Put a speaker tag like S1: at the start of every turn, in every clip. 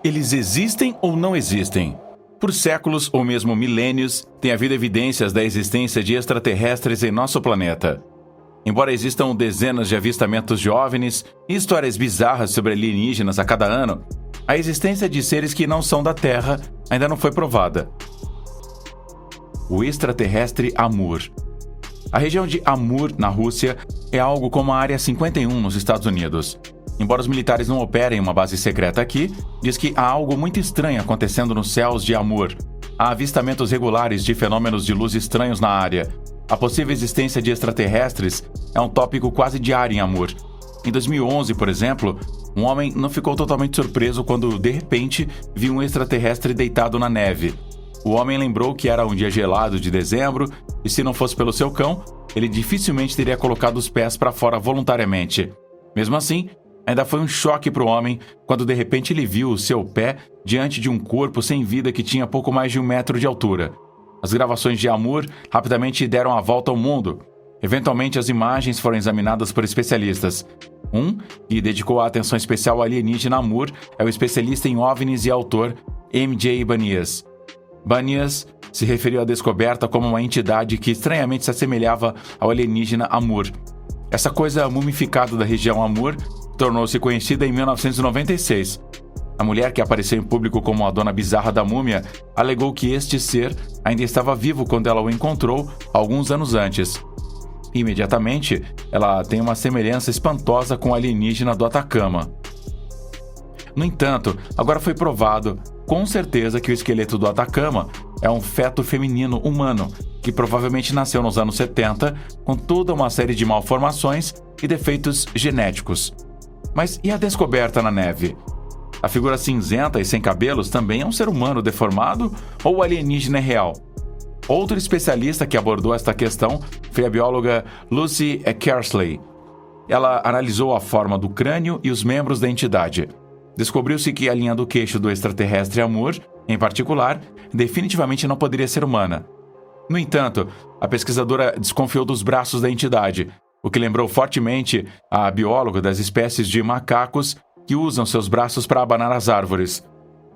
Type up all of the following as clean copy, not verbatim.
S1: Eles existem ou não existem? Por séculos ou mesmo milênios, tem havido evidências da existência de extraterrestres em nosso planeta. Embora existam dezenas de avistamentos de OVNIs e histórias bizarras sobre alienígenas a cada ano, a existência de seres que não são da Terra ainda não foi provada. O extraterrestre Amur. A região de Amur, na Rússia, é algo como a Área 51 nos Estados Unidos. Embora os militares não operem uma base secreta aqui, diz que há algo muito estranho acontecendo nos céus de Amur. Há avistamentos regulares de fenômenos de luz estranhos na área. A possível existência de extraterrestres é um tópico quase diário em Amur. Em 2011, por exemplo, um homem não ficou totalmente surpreso quando, de repente, viu um extraterrestre deitado na neve. O homem lembrou que era um dia gelado de dezembro e, se não fosse pelo seu cão, ele dificilmente teria colocado os pés para fora voluntariamente. Mesmo assim, ainda foi um choque para o homem quando de repente ele viu o seu pé diante de um corpo sem vida que tinha pouco mais de 1 metro de altura. As gravações de Amur rapidamente deram a volta ao mundo. Eventualmente, as imagens foram examinadas por especialistas. Um que dedicou a atenção especial ao alienígena Amur é o especialista em OVNIs e autor M.J. Banias. Banias se referiu à descoberta como uma entidade que estranhamente se assemelhava ao alienígena Amur. Essa coisa mumificada da região Amur tornou-se conhecida em 1996. A mulher que apareceu em público como a dona bizarra da múmia alegou que este ser ainda estava vivo quando ela o encontrou alguns anos antes. Imediatamente, ela tem uma semelhança espantosa com o alienígena do Atacama. No entanto, agora foi provado com certeza que o esqueleto do Atacama é um feto feminino humano que provavelmente nasceu nos anos 70 com toda uma série de malformações e defeitos genéticos. Mas e a descoberta na neve? A figura cinzenta e sem cabelos também é um ser humano deformado ou o alienígena é real? Outro especialista que abordou esta questão foi a bióloga Lucy Kersley. Ela analisou a forma do crânio e os membros da entidade. Descobriu-se que a linha do queixo do extraterrestre Amur, em particular, definitivamente não poderia ser humana. No entanto, a pesquisadora desconfiou dos braços da entidade, o que lembrou fortemente a bióloga das espécies de macacos que usam seus braços para abanar as árvores.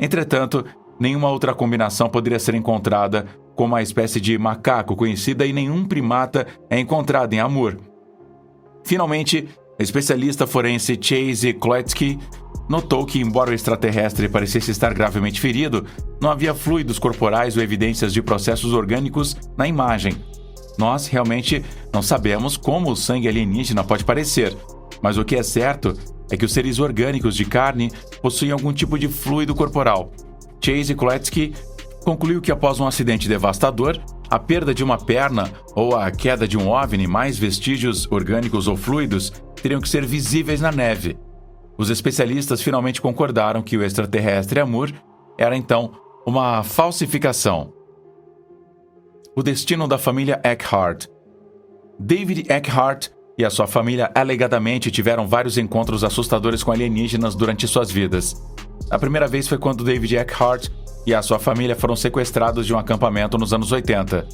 S1: Entretanto, nenhuma outra combinação poderia ser encontrada como a espécie de macaco conhecida e nenhum primata é encontrado em Amur. Finalmente, a especialista forense Chase Kletsky notou que, embora o extraterrestre parecesse estar gravemente ferido, não havia fluidos corporais ou evidências de processos orgânicos na imagem. Nós realmente não sabemos como o sangue alienígena pode parecer, mas o que é certo é que os seres orgânicos de carne possuem algum tipo de fluido corporal. Chase Kletsky concluiu que após um acidente devastador, a perda de uma perna ou a queda de um OVNI, mais vestígios orgânicos ou fluidos teriam que ser visíveis na neve. Os especialistas finalmente concordaram que o extraterrestre Amur era então uma falsificação. O destino da família Eckhart. David Eckhart e a sua família alegadamente tiveram vários encontros assustadores com alienígenas durante suas vidas. A primeira vez foi quando David Eckhart e a sua família foram sequestrados de um acampamento nos anos 80.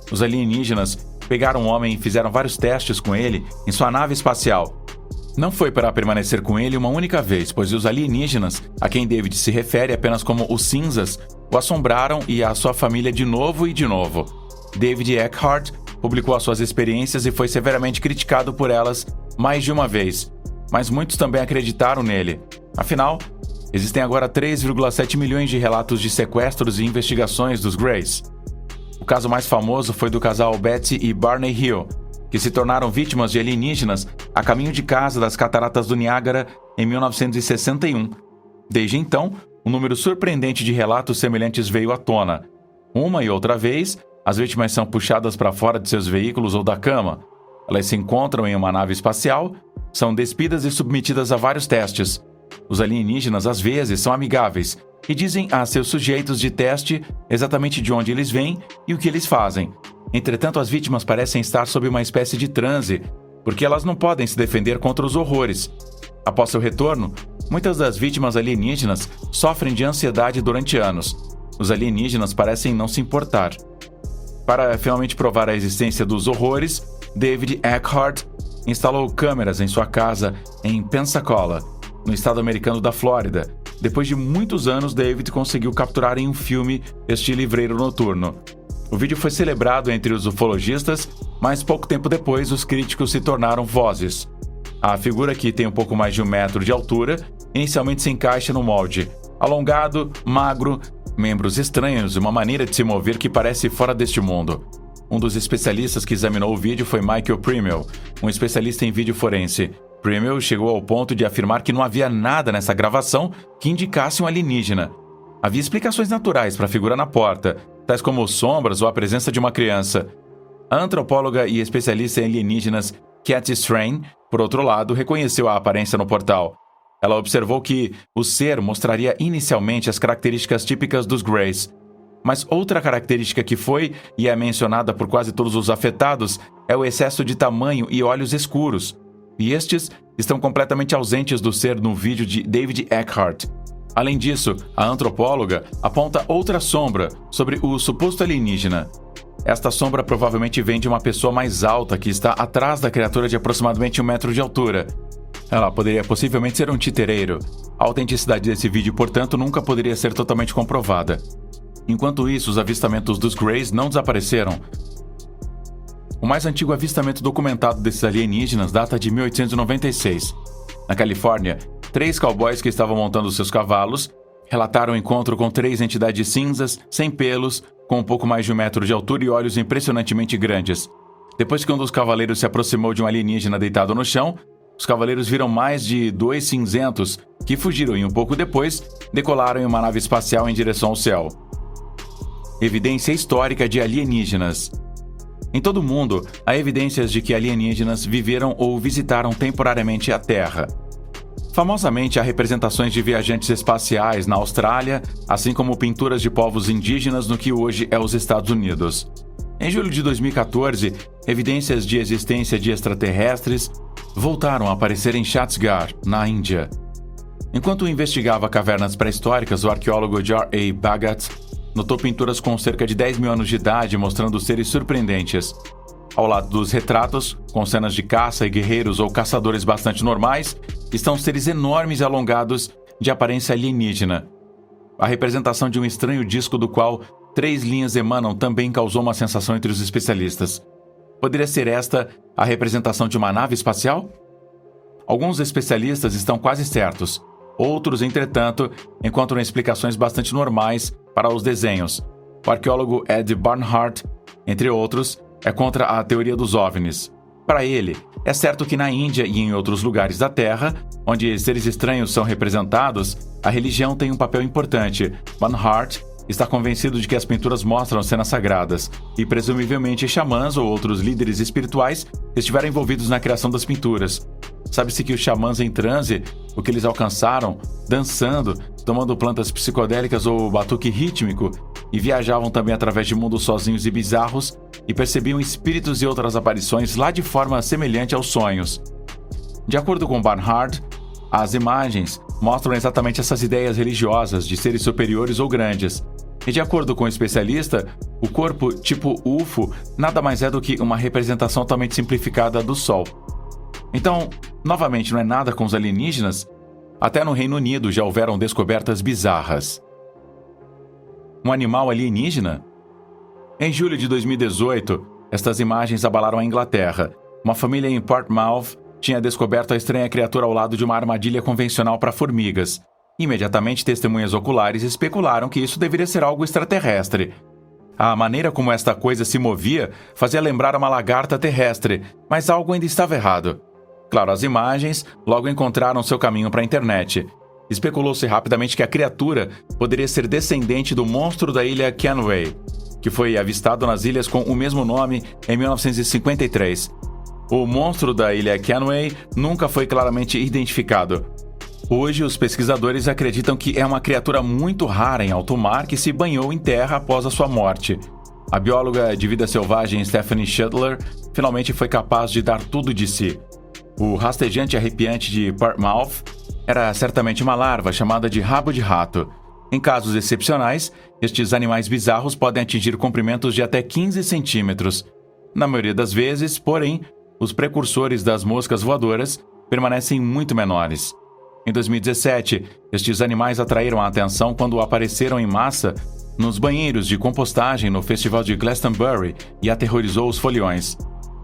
S1: Os alienígenas pegaram o homem e fizeram vários testes com ele em sua nave espacial. Não foi para permanecer com ele uma única vez, pois os alienígenas, a quem David se refere apenas como os cinzas, o assombraram e a sua família de novo e de novo. David Eckhart publicou as suas experiências e foi severamente criticado por elas mais de uma vez, mas muitos também acreditaram nele. Afinal, existem agora 3,7 milhões de relatos de sequestros e investigações dos Greys. O caso mais famoso foi do casal Betsy e Barney Hill, que se tornaram vítimas de alienígenas a caminho de casa das Cataratas do Niágara em 1961. Desde então, um número surpreendente de relatos semelhantes veio à tona. Uma e outra vez, as vítimas são puxadas para fora de seus veículos ou da cama. Elas se encontram em uma nave espacial, são despidas e submetidas a vários testes. Os alienígenas, às vezes, são amigáveis e dizem a seus sujeitos de teste exatamente de onde eles vêm e o que eles fazem. Entretanto, as vítimas parecem estar sob uma espécie de transe, porque elas não podem se defender contra os horrores. Após seu retorno, muitas das vítimas alienígenas sofrem de ansiedade durante anos. Os alienígenas parecem não se importar. Para finalmente provar a existência dos horrores, David Eckhart instalou câmeras em sua casa em Pensacola, no estado americano da Flórida, depois de muitos anos, David conseguiu capturar em um filme este livreiro noturno. O vídeo foi celebrado entre os ufologistas, mas pouco tempo depois os críticos se tornaram vozes. A figura, que tem um pouco mais de 1 metro de altura, inicialmente se encaixa no molde. Alongado, magro, membros estranhos e uma maneira de se mover que parece fora deste mundo. Um dos especialistas que examinou o vídeo foi Michael Primel, um especialista em vídeo forense. Primel chegou ao ponto de afirmar que não havia nada nessa gravação que indicasse um alienígena. Havia explicações naturais para a figura na porta, tais como sombras ou a presença de uma criança. A antropóloga e especialista em alienígenas Cathy Strain, por outro lado, reconheceu a aparência no portal. Ela observou que o ser mostraria inicialmente as características típicas dos Greys. Mas outra característica que foi e é mencionada por quase todos os afetados é o excesso de tamanho e olhos escuros. E estes estão completamente ausentes do ser no vídeo de David Eckhart. Além disso, a antropóloga aponta outra sombra sobre o suposto alienígena. Esta sombra provavelmente vem de uma pessoa mais alta que está atrás da criatura de aproximadamente 1 metro de altura. Ela poderia possivelmente ser um titereiro. A autenticidade desse vídeo, portanto, nunca poderia ser totalmente comprovada. Enquanto isso, os avistamentos dos Greys não desapareceram. O mais antigo avistamento documentado desses alienígenas data de 1896. Na Califórnia, 3 cowboys que estavam montando seus cavalos relataram o encontro com 3 entidades cinzas, sem pelos, com um pouco mais de 1 metro de altura e olhos impressionantemente grandes. Depois que um dos cavaleiros se aproximou de um alienígena deitado no chão, os cavaleiros viram mais de 2 cinzentos, que fugiram e um pouco depois decolaram em uma nave espacial em direção ao céu. Evidência histórica de alienígenas. Em todo o mundo, há evidências de que alienígenas viveram ou visitaram temporariamente a Terra. Famosamente, há representações de viajantes espaciais na Austrália, assim como pinturas de povos indígenas no que hoje é os Estados Unidos. Em julho de 2014, evidências de existência de extraterrestres voltaram a aparecer em Chhattisgarh, na Índia. Enquanto investigava cavernas pré-históricas, o arqueólogo J.A. Bhagat notou pinturas com cerca de 10 mil anos de idade mostrando seres surpreendentes. Ao lado dos retratos, com cenas de caça e guerreiros ou caçadores bastante normais, estão seres enormes e alongados de aparência alienígena. A representação de um estranho disco do qual 3 linhas emanam também causou uma sensação entre os especialistas. Poderia ser esta a representação de uma nave espacial? Alguns especialistas estão quase certos. Outros, entretanto, encontram explicações bastante normais para os desenhos. O arqueólogo Ed Barnhart, entre outros, é contra a teoria dos OVNIs. Para ele, é certo que na Índia e em outros lugares da Terra, onde seres estranhos são representados, a religião tem um papel importante. Barnhart está convencido de que as pinturas mostram cenas sagradas, e presumivelmente xamãs ou outros líderes espirituais estiveram envolvidos na criação das pinturas. Sabe-se que os xamãs em transe, o que eles alcançaram, dançando, tomando plantas psicodélicas ou batuque rítmico, e viajavam também através de mundos sozinhos e bizarros, e percebiam espíritos e outras aparições lá de forma semelhante aos sonhos. De acordo com Barnhart, as imagens mostram exatamente essas ideias religiosas de seres superiores ou grandes. E de acordo com o especialista, o corpo tipo UFO nada mais é do que uma representação totalmente simplificada do Sol. Então, novamente, não é nada com os alienígenas? Até no Reino Unido já houveram descobertas bizarras. Um animal alienígena? Em julho de 2018, estas imagens abalaram a Inglaterra. Uma família em Portsmouth tinha descoberto a estranha criatura ao lado de uma armadilha convencional para formigas. Imediatamente, testemunhas oculares especularam que isso deveria ser algo extraterrestre. A maneira como esta coisa se movia fazia lembrar uma lagarta terrestre, mas algo ainda estava errado. Claro, as imagens logo encontraram seu caminho para a internet. Especulou-se rapidamente que a criatura poderia ser descendente do monstro da ilha Kenway, que foi avistado nas ilhas com o mesmo nome em 1953. O monstro da ilha Kenway nunca foi claramente identificado. Hoje, os pesquisadores acreditam que é uma criatura muito rara em alto mar que se banhou em terra após a sua morte. A bióloga de vida selvagem Stephanie Schuttler finalmente foi capaz de dar tudo de si. O rastejante arrepiante de Portsmouth era certamente uma larva chamada de rabo de rato. Em casos excepcionais, estes animais bizarros podem atingir comprimentos de até 15 centímetros. Na maioria das vezes, porém, os precursores das moscas voadoras permanecem muito menores. Em 2017, estes animais atraíram a atenção quando apareceram em massa nos banheiros de compostagem no Festival de Glastonbury e aterrorizou os foliões.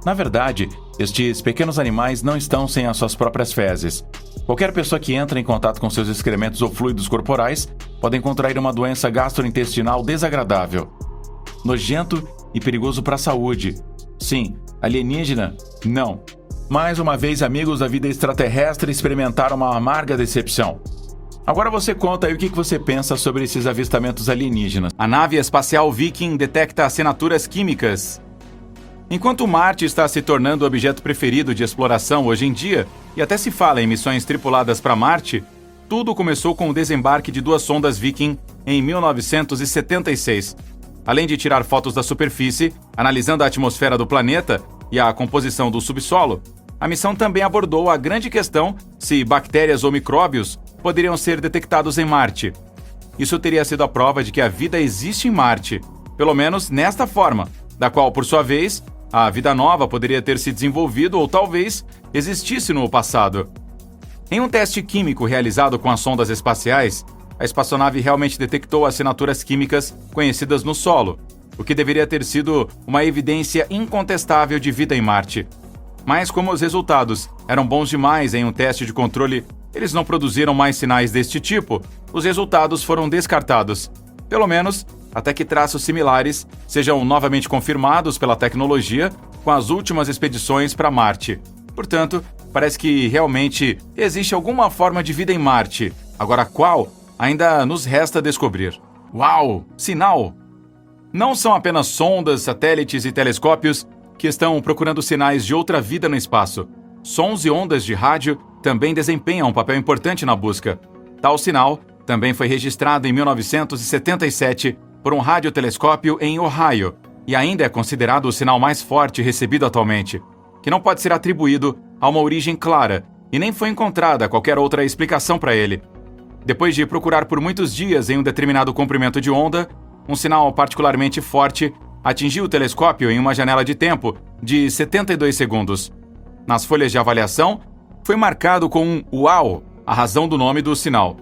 S1: Na verdade, estes pequenos animais não estão sem as suas próprias fezes. Qualquer pessoa que entra em contato com seus excrementos ou fluidos corporais pode contrair uma doença gastrointestinal desagradável. Nojento e perigoso para a saúde. Sim, alienígena? Não. Mais uma vez, amigos da vida extraterrestre experimentaram uma amarga decepção. Agora você conta aí o que você pensa sobre esses avistamentos alienígenas.
S2: A nave espacial Viking detecta assinaturas químicas. Enquanto Marte está se tornando o objeto preferido de exploração hoje em dia, e até se fala em missões tripuladas para Marte, tudo começou com o desembarque de 2 sondas Viking em 1976. Além de tirar fotos da superfície, analisando a atmosfera do planeta e a composição do subsolo, a missão também abordou a grande questão se bactérias ou micróbios poderiam ser detectados em Marte. Isso teria sido a prova de que a vida existe em Marte, pelo menos nesta forma, da qual, por sua vez, a vida nova poderia ter se desenvolvido ou talvez existisse no passado. Em um teste químico realizado com as sondas espaciais, a espaçonave realmente detectou assinaturas químicas conhecidas no solo, o que deveria ter sido uma evidência incontestável de vida em Marte. Mas como os resultados eram bons demais em um teste de controle, eles não produziram mais sinais deste tipo, os resultados foram descartados. Pelo menos, até que traços similares sejam novamente confirmados pela tecnologia com as últimas expedições para Marte. Portanto, parece que realmente existe alguma forma de vida em Marte. Agora qual? Ainda nos resta descobrir. Uau! Sinal! Não são apenas sondas, satélites e telescópios que estão procurando sinais de outra vida no espaço. Sons e ondas de rádio também desempenham um papel importante na busca. Tal sinal também foi registrado em 1977 por um radiotelescópio em Ohio e ainda é considerado o sinal mais forte recebido atualmente, que não pode ser atribuído a uma origem clara e nem foi encontrada qualquer outra explicação para ele. Depois de procurar por muitos dias em um determinado comprimento de onda, um sinal particularmente forte atingiu o telescópio em uma janela de tempo de 72 segundos. Nas folhas de avaliação, foi marcado com um "Uau", a razão do nome do sinal.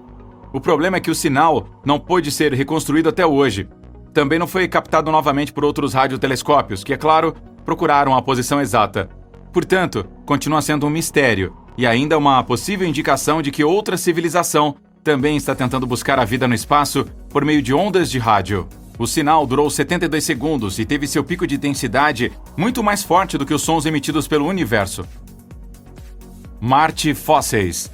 S2: O problema é que o sinal não pôde ser reconstruído até hoje. Também não foi captado novamente por outros radiotelescópios, que, é claro, procuraram a posição exata. Portanto, continua sendo um mistério, e ainda uma possível indicação de que outra civilização também está tentando buscar a vida no espaço por meio de ondas de rádio. O sinal durou 72 segundos e teve seu pico de intensidade muito mais forte do que os sons emitidos pelo universo. Marte fósseis.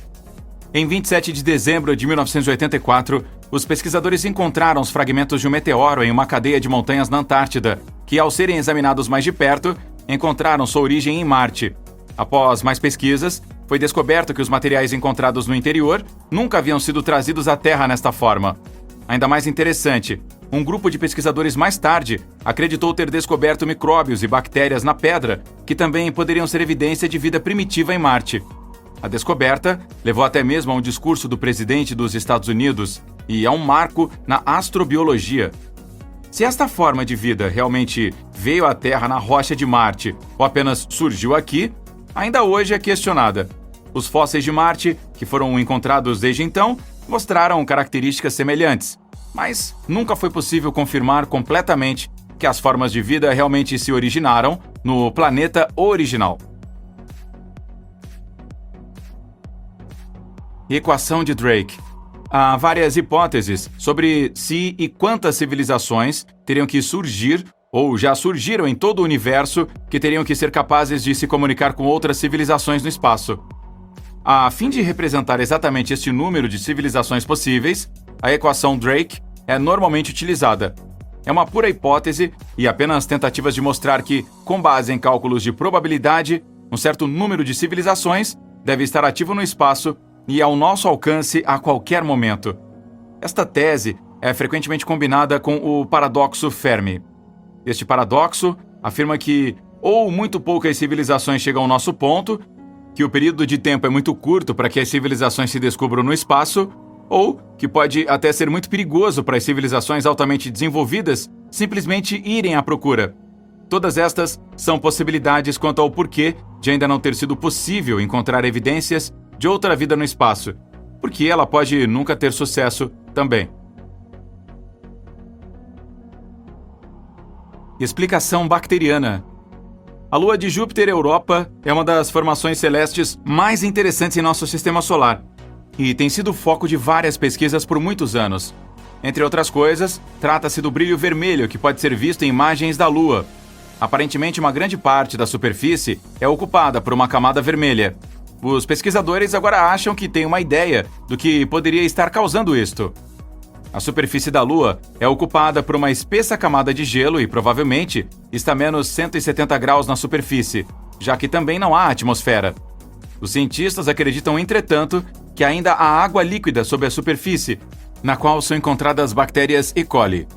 S2: Em 27 de dezembro de 1984, os pesquisadores encontraram os fragmentos de um meteoro em uma cadeia de montanhas na Antártida, que, ao serem examinados mais de perto, encontraram sua origem em Marte. Após mais pesquisas, foi descoberto que os materiais encontrados no interior nunca haviam sido trazidos à Terra nesta forma. Ainda mais interessante, um grupo de pesquisadores mais tarde acreditou ter descoberto micróbios e bactérias na pedra, que também poderiam ser evidência de vida primitiva em Marte. A descoberta levou até mesmo a um discurso do presidente dos Estados Unidos e a um marco na astrobiologia. Se esta forma de vida realmente veio à Terra na rocha de Marte ou apenas surgiu aqui, ainda hoje é questionada. Os fósseis de Marte, que foram encontrados desde então, mostraram características semelhantes, mas nunca foi possível confirmar completamente que as formas de vida realmente se originaram no planeta original. Equação de Drake. Há várias hipóteses sobre se e quantas civilizações teriam que surgir ou já surgiram em todo o universo que teriam que ser capazes de se comunicar com outras civilizações no espaço. A fim de representar exatamente este número de civilizações possíveis, a equação Drake é normalmente utilizada. É uma pura hipótese e apenas tentativas de mostrar que, com base em cálculos de probabilidade, um certo número de civilizações deve estar ativo no espaço e ao nosso alcance a qualquer momento. Esta tese é frequentemente combinada com o paradoxo Fermi. Este paradoxo afirma que ou muito poucas civilizações chegam ao nosso ponto, que o período de tempo é muito curto para que as civilizações se descubram no espaço, ou que pode até ser muito perigoso para as civilizações altamente desenvolvidas simplesmente irem à procura. Todas estas são possibilidades quanto ao porquê de ainda não ter sido possível encontrar evidências de outra vida no espaço. porque ela pode nunca ter sucesso também. Explicação bacteriana. A Lua de Júpiter Europa é uma das formações celestes mais interessantes em nosso sistema solar e tem sido foco de várias pesquisas por muitos anos. Entre outras coisas, trata-se do brilho vermelho que pode ser visto em imagens da Lua. Aparentemente, uma grande parte da superfície é ocupada por uma camada vermelha. Os pesquisadores agora acham que têm uma ideia do que poderia estar causando isto. A superfície da Lua é ocupada por uma espessa camada de gelo e, provavelmente, está a menos 170 graus na superfície, já que também não há atmosfera. Os cientistas acreditam, entretanto, que ainda há água líquida sob a superfície, na qual são encontradas bactérias E. coli.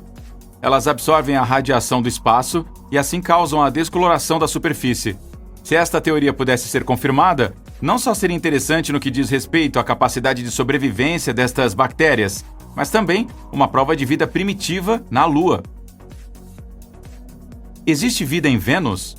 S2: Elas absorvem a radiação do espaço e assim causam a descoloração da superfície. Se esta teoria pudesse ser confirmada, não só seria interessante no que diz respeito à capacidade de sobrevivência destas bactérias, mas também uma prova de vida primitiva na Lua. Existe vida em Vênus?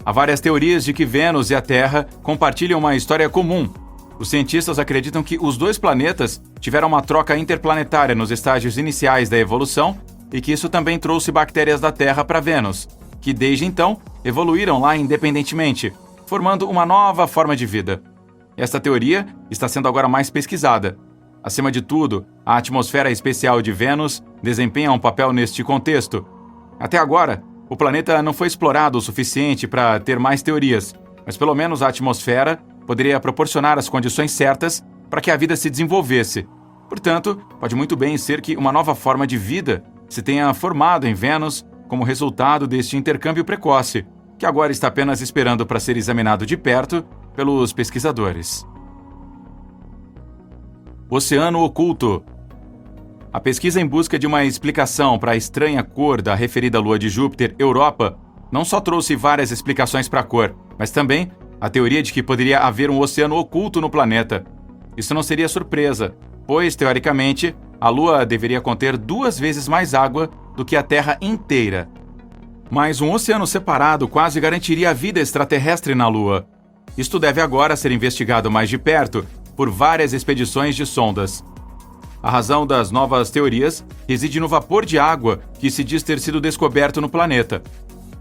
S2: Há várias teorias de que Vênus e a Terra compartilham uma história comum. Os cientistas acreditam que os dois planetas tiveram uma troca interplanetária nos estágios iniciais da evolução e que isso também trouxe bactérias da Terra para Vênus, que desde então evoluíram lá independentemente, formando uma nova forma de vida. Esta teoria está sendo agora mais pesquisada. Acima de tudo, a atmosfera especial de Vênus desempenha um papel neste contexto. Até agora, o planeta não foi explorado o suficiente para ter mais teorias, mas pelo menos a atmosfera poderia proporcionar as condições certas para que a vida se desenvolvesse. Portanto, pode muito bem ser que uma nova forma de vida se tenha formado em Vênus como resultado deste intercâmbio precoce, que agora está apenas esperando para ser examinado de perto pelos pesquisadores. Oceano oculto. A pesquisa em busca de uma explicação para a estranha cor da referida Lua de Júpiter Europa não só trouxe várias explicações para a cor, mas também a teoria de que poderia haver um oceano oculto no planeta. Isso não seria surpresa, pois, teoricamente, a Lua deveria conter 2 vezes mais água do que a Terra inteira. Mas um oceano separado quase garantiria a vida extraterrestre na Lua. Isto deve agora ser investigado mais de perto por várias expedições de sondas. A razão das novas teorias reside no vapor de água que se diz ter sido descoberto no planeta.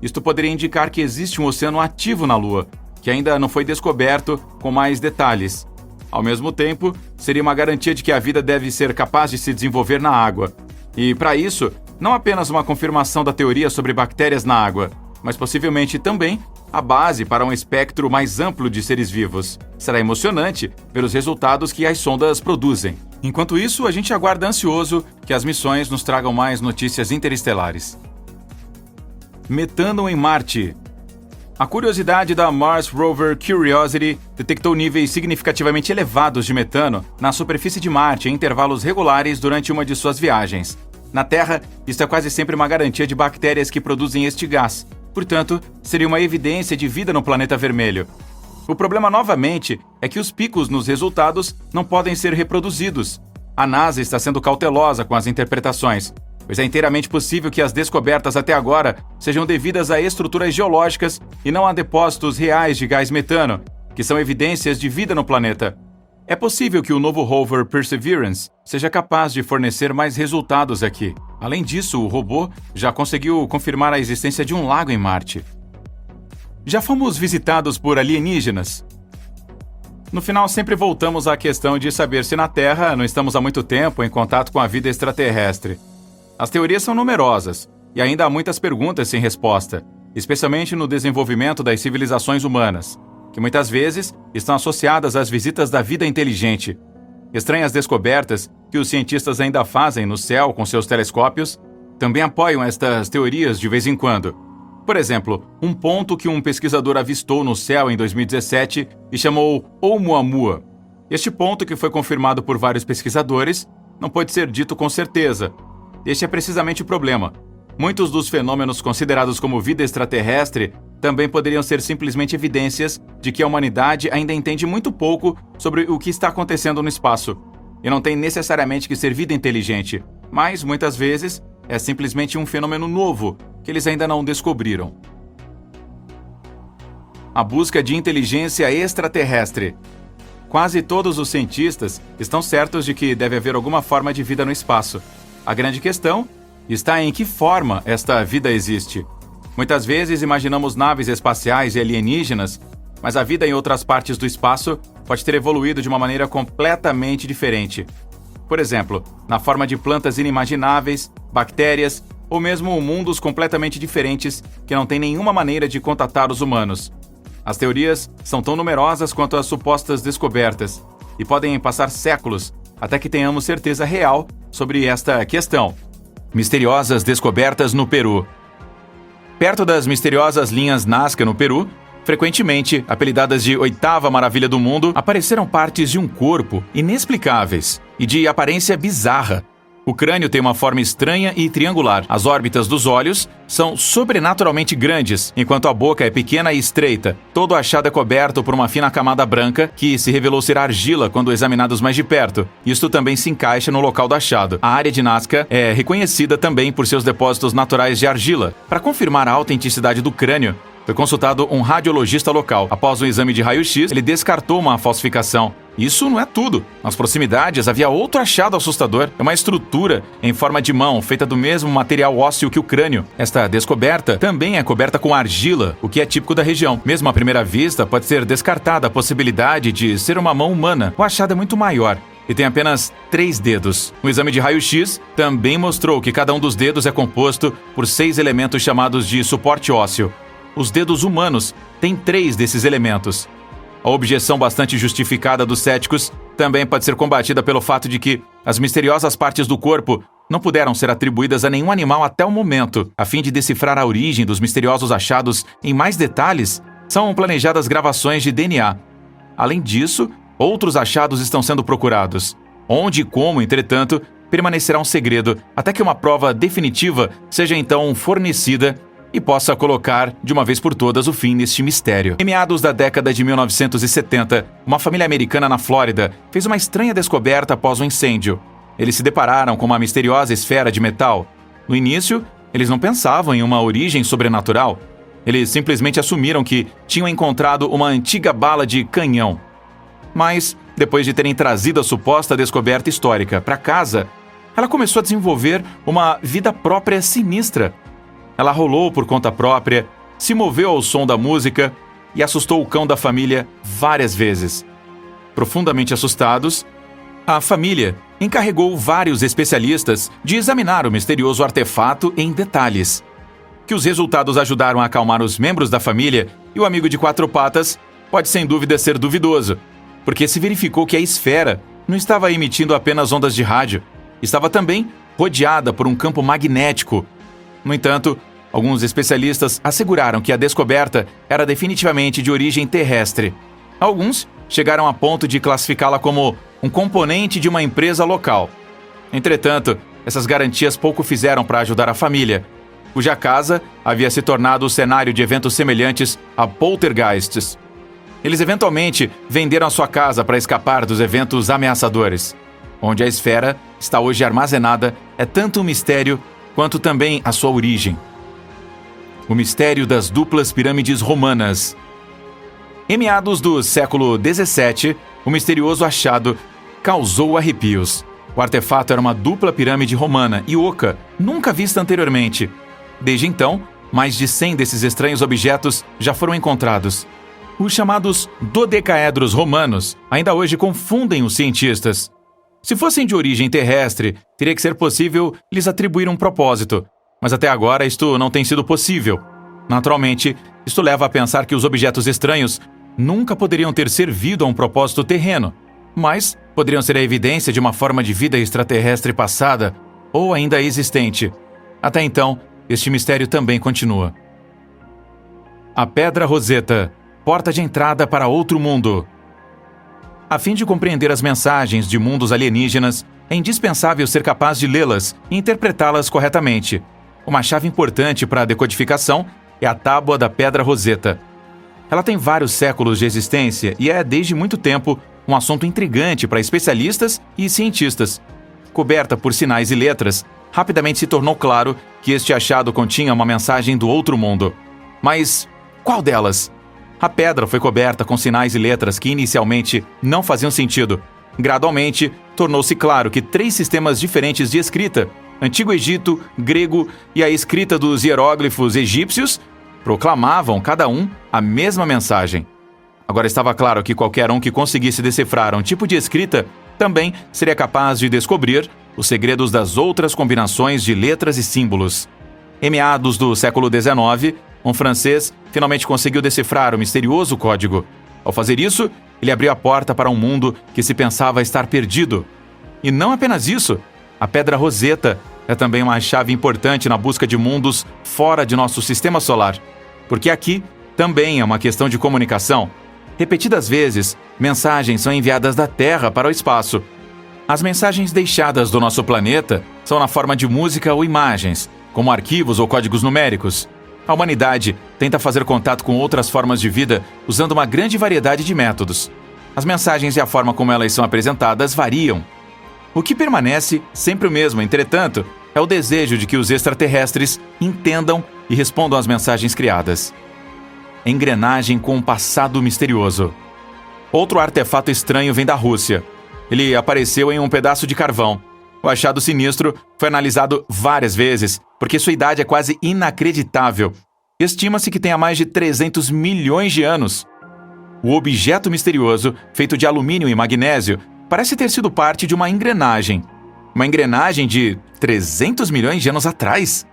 S2: Isto poderia indicar que existe um oceano ativo na Lua, que ainda não foi descoberto com mais detalhes. Ao mesmo tempo, seria uma garantia de que a vida deve ser capaz de se desenvolver na água. E, para isso, não apenas uma confirmação da teoria sobre bactérias na água, mas possivelmente também a base para um espectro mais amplo de seres vivos. Será emocionante ver os resultados que as sondas produzem. Enquanto isso, a gente aguarda ansioso que as missões nos tragam mais notícias interestelares. Metano em Marte. A curiosidade da Mars Rover Curiosity detectou níveis significativamente elevados de metano na superfície de Marte em intervalos regulares durante uma de suas viagens. Na Terra, isso é quase sempre uma garantia de bactérias que produzem este gás. Portanto, seria uma evidência de vida no planeta vermelho. O problema, novamente, é que os picos nos resultados não podem ser reproduzidos. A NASA está sendo cautelosa com as interpretações, pois é inteiramente possível que as descobertas até agora sejam devidas a estruturas geológicas e não a depósitos reais de gás metano, que são evidências de vida no planeta. É possível que o novo rover Perseverance seja capaz de fornecer mais resultados aqui. Além disso, o robô já conseguiu confirmar a existência de um lago em Marte. Já fomos visitados por alienígenas? No final, sempre voltamos à questão de saber se na Terra não estamos há muito tempo em contato com a vida extraterrestre. As teorias são numerosas, e ainda há muitas perguntas sem resposta, especialmente no desenvolvimento das civilizações humanas, que muitas vezes estão associadas às visitas da vida inteligente. Estranhas descobertas que os cientistas ainda fazem no céu com seus telescópios também apoiam estas teorias de vez em quando. Por exemplo, um ponto que um pesquisador avistou no céu em 2017 e chamou Oumuamua. Este ponto, que foi confirmado por vários pesquisadores, não pode ser dito com certeza. Este é precisamente o problema. Muitos dos fenômenos considerados como vida extraterrestre também poderiam ser simplesmente evidências de que a humanidade ainda entende muito pouco sobre o que está acontecendo no espaço. E não tem necessariamente que ser vida inteligente, mas, muitas vezes, é simplesmente um fenômeno novo que eles ainda não descobriram. A busca de inteligência extraterrestre. Quase todos os cientistas estão certos de que deve haver alguma forma de vida no espaço. A grande questão está em que forma esta vida existe. Muitas vezes imaginamos naves espaciais e alienígenas, mas a vida em outras partes do espaço pode ter evoluído de uma maneira completamente diferente. Por exemplo, na forma de plantas inimagináveis, bactérias ou mesmo mundos completamente diferentes que não têm nenhuma maneira de contatar os humanos. As teorias são tão numerosas quanto as supostas descobertas e podem passar séculos até que tenhamos certeza real sobre esta questão. Misteriosas descobertas no Peru. Perto das misteriosas linhas Nazca no Peru, frequentemente apelidadas de Oitava Maravilha do Mundo, apareceram partes de um corpo inexplicáveis e de aparência bizarra. O crânio tem uma forma estranha e triangular. As órbitas dos olhos são sobrenaturalmente grandes, enquanto a boca é pequena e estreita. Todo o achado é coberto por uma fina camada branca, que se revelou ser argila quando examinados mais de perto. Isto também se encaixa no local do achado. A área de Nazca é reconhecida também por seus depósitos naturais de argila. Para confirmar a autenticidade do crânio, foi consultado um radiologista local. Após um exame de raio-x, ele descartou uma falsificação. Isso não é tudo. Nas proximidades havia outro achado assustador. É uma estrutura em forma de mão, feita do mesmo material ósseo que o crânio. Esta descoberta também é coberta com argila, o que é típico da região. Mesmo à primeira vista, pode ser descartada a possibilidade de ser uma mão humana. O achado é muito maior e tem apenas 3 dedos. O exame de raio-x também mostrou que cada um dos dedos é composto por 6 elementos chamados de suporte ósseo. Os dedos humanos têm 3 desses elementos. A objeção bastante justificada dos céticos também pode ser combatida pelo fato de que as misteriosas partes do corpo não puderam ser atribuídas a nenhum animal até o momento. A fim de decifrar a origem dos misteriosos achados em mais detalhes, são planejadas gravações de DNA. Além disso, outros achados estão sendo procurados. Onde e como, entretanto, permanecerá um segredo até que uma prova definitiva seja então fornecida e possa colocar, de uma vez por todas, o fim neste mistério. Em meados da década de 1970, uma família americana na Flórida fez uma estranha descoberta após um incêndio. Eles se depararam com uma misteriosa esfera de metal. No início, eles não pensavam em uma origem sobrenatural. Eles simplesmente assumiram que tinham encontrado uma antiga bala de canhão. Mas, depois de terem trazido a suposta descoberta histórica para casa, ela começou a desenvolver uma vida própria sinistra. Ela rolou por conta própria, se moveu ao som da música e assustou o cão da família várias vezes. Profundamente assustados, a família encarregou vários especialistas de examinar o misterioso artefato em detalhes. Que os resultados ajudaram a acalmar os membros da família e o amigo de 4 patas pode sem dúvida ser duvidoso, porque se verificou que a esfera não estava emitindo apenas ondas de rádio, estava também rodeada por um campo magnético. No entanto, alguns especialistas asseguraram que a descoberta era definitivamente de origem terrestre. Alguns chegaram a ponto de classificá-la como um componente de uma empresa local. Entretanto, essas garantias pouco fizeram para ajudar a família, cuja casa havia se tornado o cenário de eventos semelhantes a poltergeists. Eles eventualmente venderam a sua casa para escapar dos eventos ameaçadores. Onde a esfera está hoje armazenada é tanto um mistério quanto também a sua origem. O mistério das duplas pirâmides romanas. Em meados do século XVII, o misterioso achado causou arrepios. O artefato era uma dupla pirâmide romana e oca, nunca vista anteriormente. Desde então, mais de 100 desses estranhos objetos já foram encontrados. Os chamados dodecaedros romanos ainda hoje confundem os cientistas. Se fossem de origem terrestre, teria que ser possível lhes atribuir um propósito, mas até agora isto não tem sido possível. Naturalmente, isto leva a pensar que os objetos estranhos nunca poderiam ter servido a um propósito terreno, mas poderiam ser a evidência de uma forma de vida extraterrestre passada ou ainda existente. Até então, este mistério também continua. A Pedra Roseta, porta de entrada para outro mundo. A fim de compreender as mensagens de mundos alienígenas, é indispensável ser capaz de lê-las e interpretá-las corretamente. Uma chave importante para a decodificação é a Tábua da Pedra Roseta. Ela tem vários séculos de existência e é, desde muito tempo, um assunto intrigante para especialistas e cientistas. Coberta por sinais e letras, rapidamente se tornou claro que este achado continha uma mensagem do outro mundo. Mas qual delas? A pedra foi coberta com sinais e letras que inicialmente não faziam sentido. Gradualmente, tornou-se claro que 3 sistemas diferentes de escrita, Antigo Egito, grego e a escrita dos hieróglifos egípcios, proclamavam cada um a mesma mensagem. Agora estava claro que qualquer um que conseguisse decifrar um tipo de escrita também seria capaz de descobrir os segredos das outras combinações de letras e símbolos. Em meados do século XIX, um francês finalmente conseguiu decifrar o misterioso código. Ao fazer isso, ele abriu a porta para um mundo que se pensava estar perdido. E não apenas isso, a Pedra Roseta é também uma chave importante na busca de mundos fora de nosso sistema solar. Porque aqui também é uma questão de comunicação. Repetidas vezes, mensagens são enviadas da Terra para o espaço. As mensagens deixadas do nosso planeta são na forma de música ou imagens, como arquivos ou códigos numéricos. A humanidade tenta fazer contato com outras formas de vida usando uma grande variedade de métodos. As mensagens e a forma como elas são apresentadas variam. O que permanece sempre o mesmo, entretanto, é o desejo de que os extraterrestres entendam e respondam às mensagens criadas. Engrenagem com um passado misterioso. Outro artefato estranho vem da Rússia. Ele apareceu em um pedaço de carvão. O achado sinistro foi analisado várias vezes, porque sua idade é quase inacreditável. Estima-se que tenha mais de 300 milhões de anos. O objeto misterioso, feito de alumínio e magnésio, parece ter sido parte de uma engrenagem. Uma engrenagem de 300 milhões de anos atrás.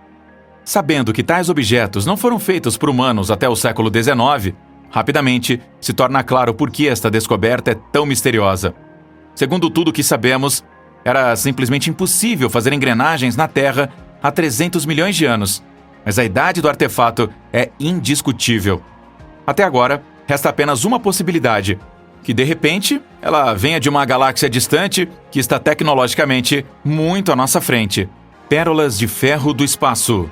S2: Sabendo que tais objetos não foram feitos por humanos até o século XIX, rapidamente se torna claro por que esta descoberta é tão misteriosa. Segundo tudo o que sabemos, era simplesmente impossível fazer engrenagens na Terra há 300 milhões de anos, mas a idade do artefato é indiscutível. Até agora, resta apenas uma possibilidade, que de repente ela venha de uma galáxia distante que está tecnologicamente muito à nossa frente. Pérolas de ferro do espaço.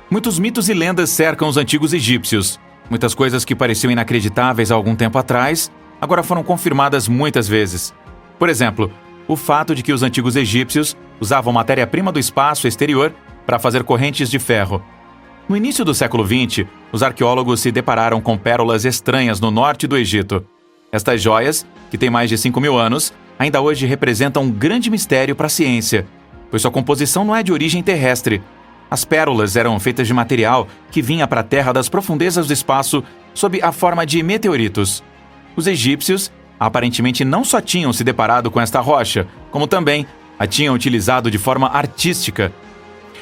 S2: Muitos mitos e lendas cercam os antigos egípcios. Muitas coisas que pareciam inacreditáveis há algum tempo atrás, agora foram confirmadas muitas vezes. Por exemplo, o fato de que os antigos egípcios usavam matéria-prima do espaço exterior para fazer correntes de ferro. No início do século XX, os arqueólogos se depararam com pérolas estranhas no norte do Egito. Estas joias, que têm mais de 5.000 anos, ainda hoje representam um grande mistério para a ciência, pois sua composição não é de origem terrestre. As pérolas eram feitas de material que vinha para a Terra das profundezas do espaço sob a forma de meteoritos. Os egípcios aparentemente não só tinham se deparado com esta rocha, como também a tinham utilizado de forma artística.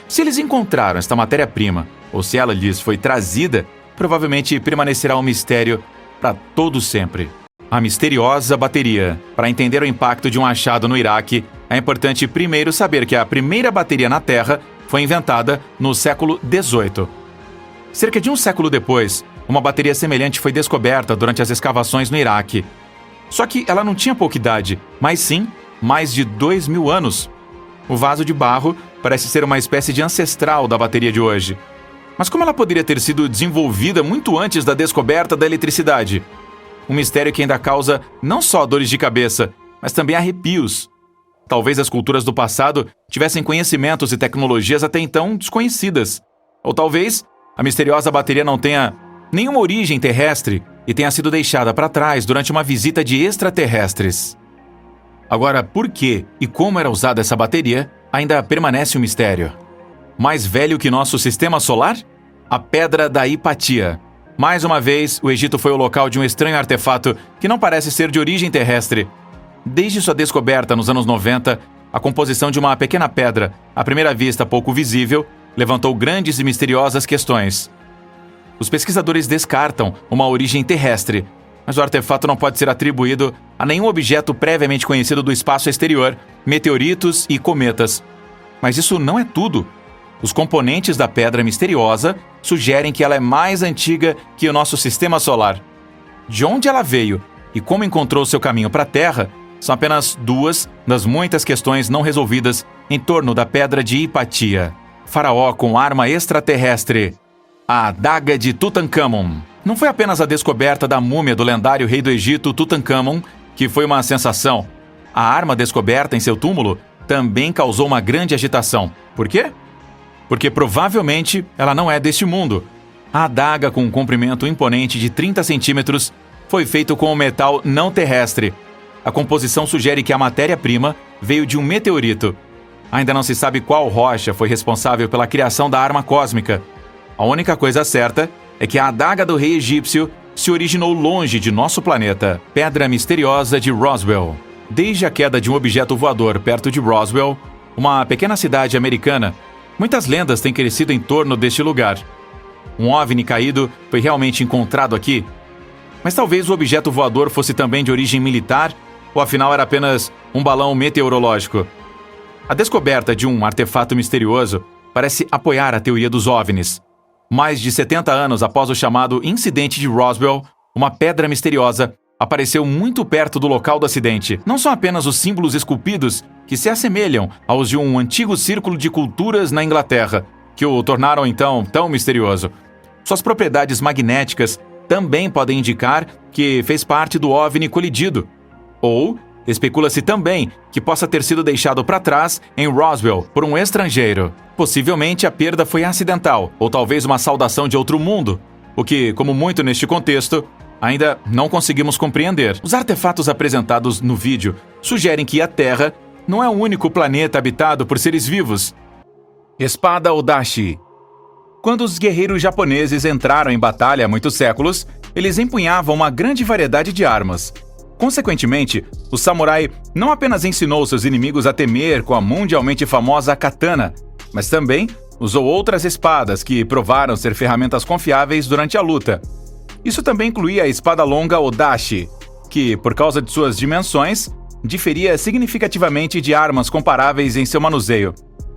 S2: Se eles encontraram esta matéria-prima, ou se ela lhes foi trazida, provavelmente permanecerá um mistério para todo sempre. A misteriosa bateria. Para entender o impacto de um achado no Iraque, é importante primeiro saber que a primeira bateria na Terra foi inventada no século XVIII. Cerca de um século depois, uma bateria semelhante foi descoberta durante as escavações no Iraque. Só que ela não tinha pouca idade, mas sim mais de 2.000 anos. O vaso de barro parece ser uma espécie de ancestral da bateria de hoje. Mas como ela poderia ter sido desenvolvida muito antes da descoberta da eletricidade? Um mistério que ainda causa não só dores de cabeça, mas também arrepios. Talvez as culturas do passado tivessem conhecimentos e tecnologias até então desconhecidas. Ou talvez a misteriosa bateria não tenha nenhuma origem terrestre e tenha sido deixada para trás durante uma visita de extraterrestres. Agora, por que e como era usada essa bateria ainda permanece um mistério. Mais velho que nosso sistema solar? A Pedra da Hipatia. Mais uma vez, o Egito foi o local de um estranho artefato que não parece ser de origem terrestre. Desde sua descoberta nos anos 90, a composição de uma pequena pedra, à primeira vista pouco visível, levantou grandes e misteriosas questões. Os pesquisadores descartam uma origem terrestre, mas o artefato não pode ser atribuído a nenhum objeto previamente conhecido do espaço exterior, meteoritos e cometas. Mas isso não é tudo. Os componentes da pedra misteriosa sugerem que ela é mais antiga que o nosso sistema solar. De onde ela veio e como encontrou seu caminho para a Terra são apenas duas das muitas questões não resolvidas em torno da Pedra de Hipatia. Faraó com arma extraterrestre. A adaga de Tutankhamon. Não foi apenas a descoberta da múmia do lendário rei do Egito, Tutankhamon, que foi uma sensação. A arma descoberta em seu túmulo também causou uma grande agitação. Por quê? Porque provavelmente ela não é deste mundo.
S1: A adaga, com um comprimento imponente de 30 centímetros, foi feito com um metal não terrestre. A composição sugere que a matéria-prima veio de um meteorito. Ainda não se sabe qual rocha foi responsável pela criação da arma cósmica. A única coisa certa é que a adaga do rei egípcio se originou longe de nosso planeta. Pedra misteriosa de Roswell. Desde a queda de um objeto voador perto de Roswell, uma pequena cidade americana, muitas lendas têm crescido em torno deste lugar. Um OVNI caído foi realmente encontrado aqui? Mas talvez o objeto voador fosse também de origem militar, ou afinal era apenas um balão meteorológico? A descoberta de um artefato misterioso parece apoiar a teoria dos OVNIs. Mais de 70 anos após o chamado incidente de Roswell, uma pedra misteriosa apareceu muito perto do local do acidente. Não são apenas os símbolos esculpidos que se assemelham aos de um antigo círculo de culturas na Inglaterra, que o tornaram então tão misterioso. Suas propriedades magnéticas também podem indicar que fez parte do OVNI colidido. Ou especula-se também que possa ter sido deixado para trás em Roswell por um estrangeiro. Possivelmente a perda foi acidental, ou talvez uma saudação de outro mundo, o que, como muito neste contexto, ainda não conseguimos compreender. Os artefatos apresentados no vídeo sugerem que a Terra não é o único planeta habitado por seres vivos. Espada Odashi. Quando os guerreiros japoneses entraram em batalha há muitos séculos, eles empunhavam uma grande variedade de armas. Consequentemente, o samurai não apenas ensinou seus inimigos a temer com a mundialmente famosa katana, mas também usou outras espadas que provaram ser ferramentas confiáveis durante a luta. Isso também incluía a espada longa Odashi, que, por causa de suas dimensões, diferia significativamente de armas comparáveis em seu manuseio.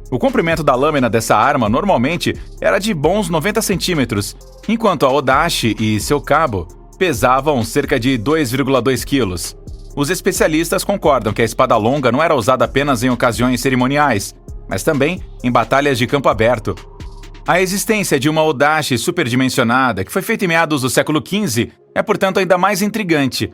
S1: O comprimento da lâmina dessa arma normalmente era de bons 90 centímetros, enquanto a Odashi e seu cabo pesavam cerca de 2,2 quilos. Os especialistas concordam que a espada longa não era usada apenas em ocasiões cerimoniais, mas também em batalhas de campo aberto. A existência de uma Odashi superdimensionada, que foi feita em meados do século XV, é portanto ainda mais intrigante.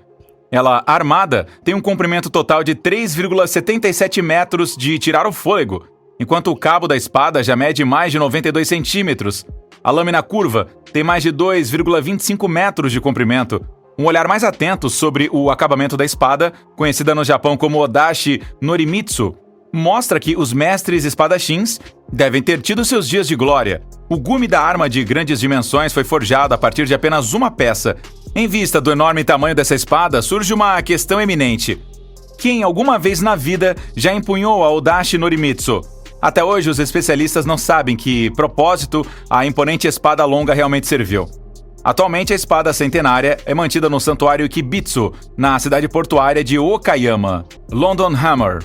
S1: Ela, armada, tem um comprimento total de 3,77 metros de tirar o fôlego, enquanto o cabo da espada já mede mais de 92 centímetros. A lâmina curva tem mais de 2,25 metros de comprimento. Um olhar mais atento sobre o acabamento da espada, conhecida no Japão como Odashi Norimitsu, mostra que os mestres espadachins devem ter tido seus dias de glória. O gume da arma de grandes dimensões foi forjado a partir de apenas uma peça. Em vista do enorme tamanho dessa espada, surge uma questão eminente. Quem alguma vez na vida já empunhou a Odashi Norimitsu? Até hoje, os especialistas não sabem que propósito a imponente espada longa realmente serviu. Atualmente, a espada centenária é mantida no santuário Kibitsu, na cidade portuária de Okayama, London Hammer.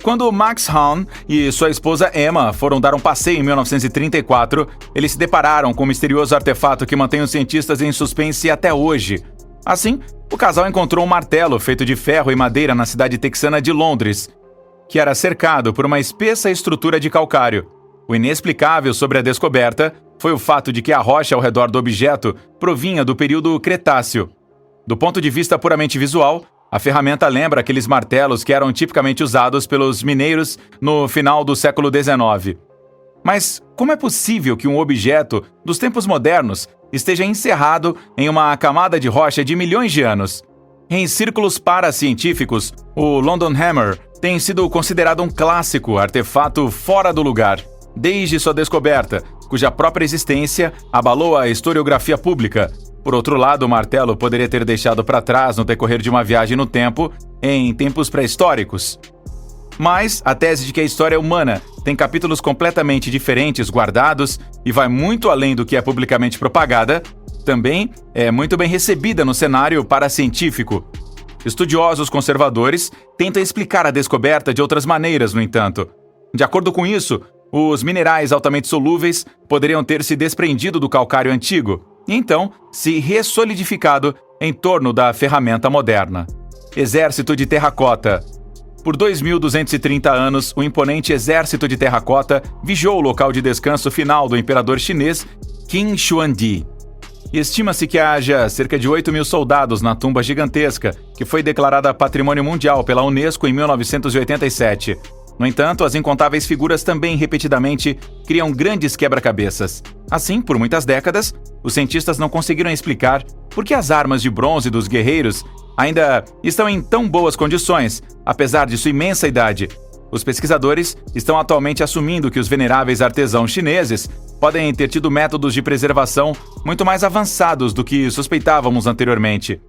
S1: Quando Max Hahn e sua esposa Emma foram dar um passeio em 1934, eles se depararam com um misterioso artefato que mantém os cientistas em suspense até hoje. Assim, o casal encontrou um martelo feito de ferro e madeira na cidade texana de Londres, que era cercado por uma espessa estrutura de calcário. O inexplicável sobre a descoberta foi o fato de que a rocha ao redor do objeto provinha do período Cretáceo. Do ponto de vista puramente visual, a ferramenta lembra aqueles martelos que eram tipicamente usados pelos mineiros no final do século XIX. Mas como é possível que um objeto dos tempos modernos esteja encerrado em uma camada de rocha de milhões de anos? Em círculos paracientíficos, o London Hammer tem sido considerado um clássico artefato fora do lugar, desde sua descoberta, cuja própria existência abalou a historiografia pública. Por outro lado, o martelo poderia ter deixado para trás no decorrer de uma viagem no tempo, em tempos pré-históricos. Mas a tese de que a história humana tem capítulos completamente diferentes guardados e vai muito além do que é publicamente propagada, também é muito bem recebida no cenário paracientífico. Estudiosos conservadores tentam explicar a descoberta de outras maneiras, no entanto. De acordo com isso, os minerais altamente solúveis poderiam ter se desprendido do calcário antigo e então se ressolidificado em torno da ferramenta moderna. Exército de Terracota. Por 2.230 anos, o imponente Exército de Terracota vigiou o local de descanso final do imperador chinês Qin Xuandi. Estima-se que haja cerca de 8.000 soldados na tumba gigantesca, que foi declarada Patrimônio Mundial pela Unesco em 1987.
S2: No entanto, as incontáveis figuras também repetidamente criam grandes quebra-cabeças. Assim, por muitas décadas, os cientistas não conseguiram explicar por que as armas de bronze dos guerreiros ainda estão em tão boas condições, apesar de sua imensa idade. Os pesquisadores estão atualmente assumindo que os veneráveis artesãos chineses podem ter tido métodos de preservação muito mais avançados do que suspeitávamos anteriormente.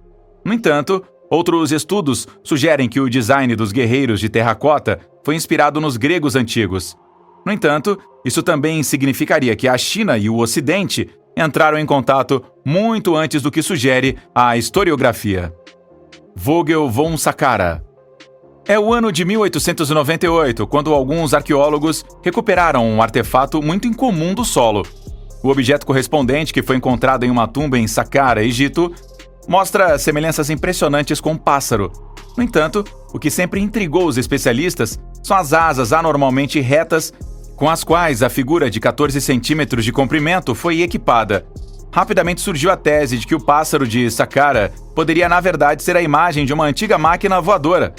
S2: No entanto, outros estudos sugerem que o design dos guerreiros de terracota foi inspirado nos gregos antigos. No entanto, isso também significaria que a China e o Ocidente entraram em contato muito antes do que sugere a historiografia. Vogel von Saqqara. É o ano de 1898, quando alguns arqueólogos recuperaram um artefato muito incomum do solo. O objeto correspondente, que foi encontrado em uma tumba em Saqqara, Egito, mostra semelhanças impressionantes com um pássaro. No entanto, o que sempre intrigou os especialistas são as asas anormalmente retas com as quais a figura de 14 centímetros de comprimento foi equipada. Rapidamente surgiu a tese de que o pássaro de Saqqara poderia, na verdade, ser a imagem de uma antiga máquina voadora.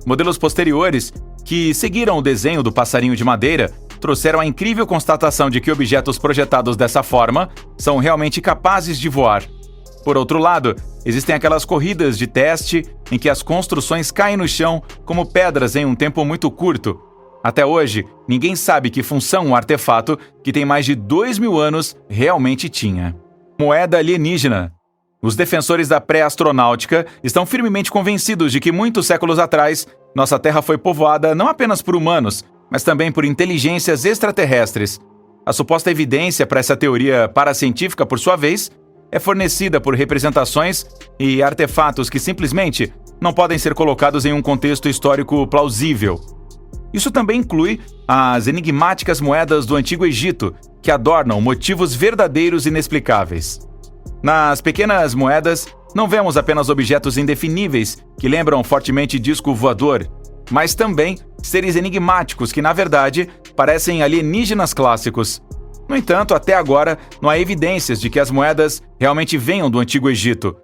S2: Modelos posteriores, que seguiram o desenho do passarinho de madeira, trouxeram a incrível constatação de que objetos projetados dessa forma são realmente capazes de voar. Por outro lado, existem aquelas corridas de teste em que as construções caem no chão como pedras em um tempo muito curto. Até hoje, ninguém sabe que função um artefato que tem mais de 2.000 anos realmente tinha. Moeda alienígena. Os defensores da pré-astronáutica estão firmemente convencidos de que muitos séculos atrás, nossa Terra foi povoada não apenas por humanos, mas também por inteligências extraterrestres. A suposta evidência para essa teoria paracientífica, por sua vez, é fornecida por representações e artefatos que simplesmente não podem ser colocados em um contexto histórico plausível. Isso também inclui as enigmáticas moedas do Antigo Egito, que adornam motivos verdadeiros inexplicáveis. Nas pequenas moedas, não vemos apenas objetos indefiníveis que lembram fortemente disco voador, mas também seres enigmáticos que, na verdade, parecem alienígenas clássicos. No entanto, até agora, não há evidências de que as moedas realmente venham do Antigo Egito.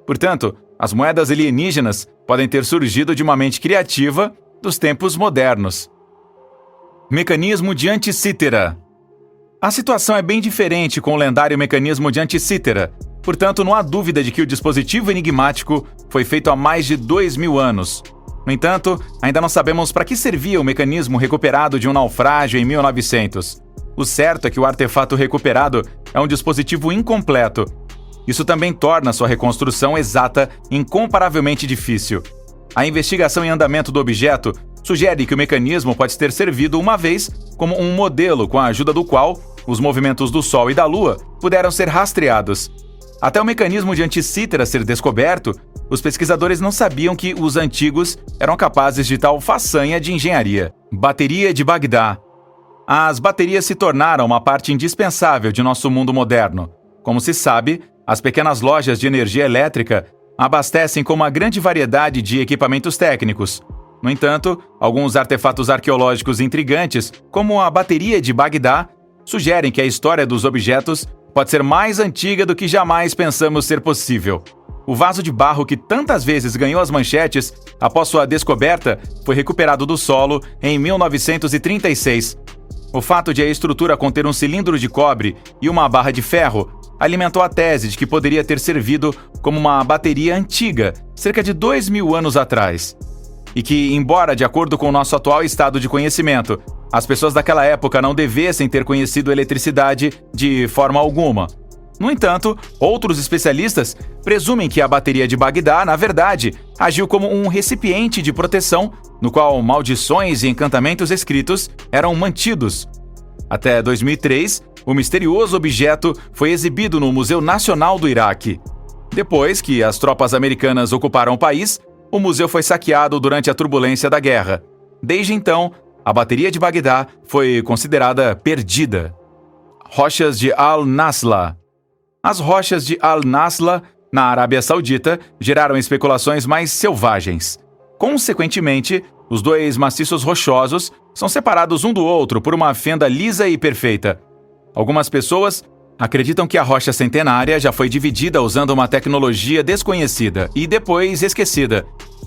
S2: Portanto, as moedas alienígenas podem ter surgido de uma mente criativa dos tempos modernos. Mecanismo de Anticítera. A situação é bem diferente com o lendário mecanismo de Anticítera, portanto não há dúvida de que o dispositivo enigmático foi feito há mais de 2.000 anos. No entanto, ainda não sabemos para que servia o mecanismo recuperado de um naufrágio em 1900. O certo é que o artefato recuperado é um dispositivo incompleto. Isso também torna sua reconstrução exata incomparavelmente difícil. A investigação em andamento do objeto sugere que o mecanismo pode ter servido uma vez como um modelo com a ajuda do qual os movimentos do Sol e da Lua puderam ser rastreados. Até o mecanismo de Anticítera ser descoberto, os pesquisadores não sabiam que os antigos eram capazes de tal façanha de engenharia. Bateria de Bagdá. As baterias se tornaram uma parte indispensável de nosso mundo moderno. Como se sabe, as pequenas lojas de energia elétrica abastecem com uma grande variedade de equipamentos técnicos. No entanto, alguns artefatos arqueológicos intrigantes, como a bateria de Bagdá, sugerem que a história dos objetos pode ser mais antiga do que jamais pensamos ser possível. O vaso de barro que tantas vezes ganhou as manchetes após sua descoberta foi recuperado do solo em 1936. O fato de a estrutura conter um cilindro de cobre e uma barra de ferro alimentou a tese de que poderia ter servido como uma bateria antiga, cerca de 2.000 anos atrás. E que, embora de acordo com o nosso atual estado de conhecimento, as pessoas daquela época não devessem ter conhecido eletricidade de forma alguma. No entanto, outros especialistas presumem que a bateria de Bagdá, na verdade, agiu como um recipiente de proteção no qual maldições e encantamentos escritos eram mantidos. Até 2003, o misterioso objeto foi exibido no Museu Nacional do Iraque. Depois que as tropas americanas ocuparam o país, o museu foi saqueado durante a turbulência da guerra. Desde então, a bateria de Bagdá foi considerada perdida. Rochas de Al-Nasla. As rochas de Al-Nasla, na Arábia Saudita, geraram especulações mais selvagens. Consequentemente, os dois maciços rochosos são separados um do outro por uma fenda lisa e perfeita. Algumas pessoas Acreditam que a rocha centenária já foi dividida usando uma tecnologia desconhecida e depois esquecida.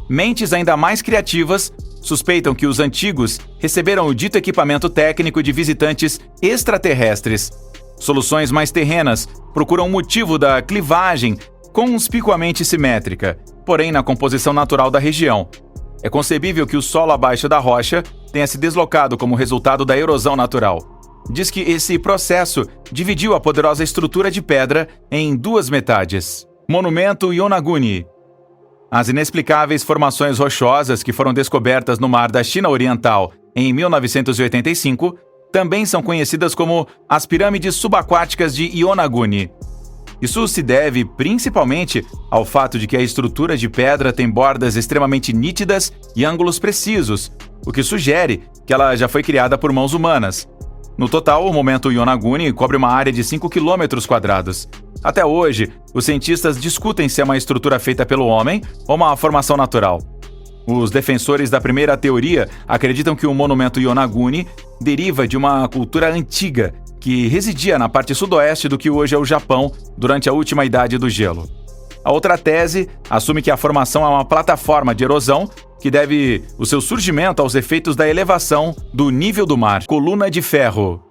S2: Mentes ainda mais criativas suspeitam que os antigos receberam o dito equipamento técnico de visitantes extraterrestres. Soluções mais terrenas procuram o motivo da clivagem conspicuamente simétrica, porém na composição natural da região. É concebível que o solo abaixo da rocha tenha se deslocado como resultado da erosão natural. Diz que esse processo dividiu a poderosa estrutura de pedra em duas metades. Monumento Yonaguni. As inexplicáveis formações rochosas que foram descobertas no mar da China Oriental em 1985 também são conhecidas como as pirâmides subaquáticas de Yonaguni. Isso se deve principalmente ao fato de que a estrutura de pedra tem bordas extremamente nítidas e ângulos precisos, o que sugere que ela já foi criada por mãos humanas. No total, o monumento Yonaguni cobre uma área de 5 km². Até hoje, os cientistas discutem se é uma estrutura feita pelo homem ou uma formação natural. Os defensores da primeira teoria acreditam que o monumento Yonaguni deriva de uma cultura antiga que residia na parte sudoeste do que hoje é o Japão durante a última idade do gelo. A outra tese assume que a formação é uma plataforma de erosão que deve o seu surgimento aos efeitos da elevação do nível do mar. Coluna de ferro.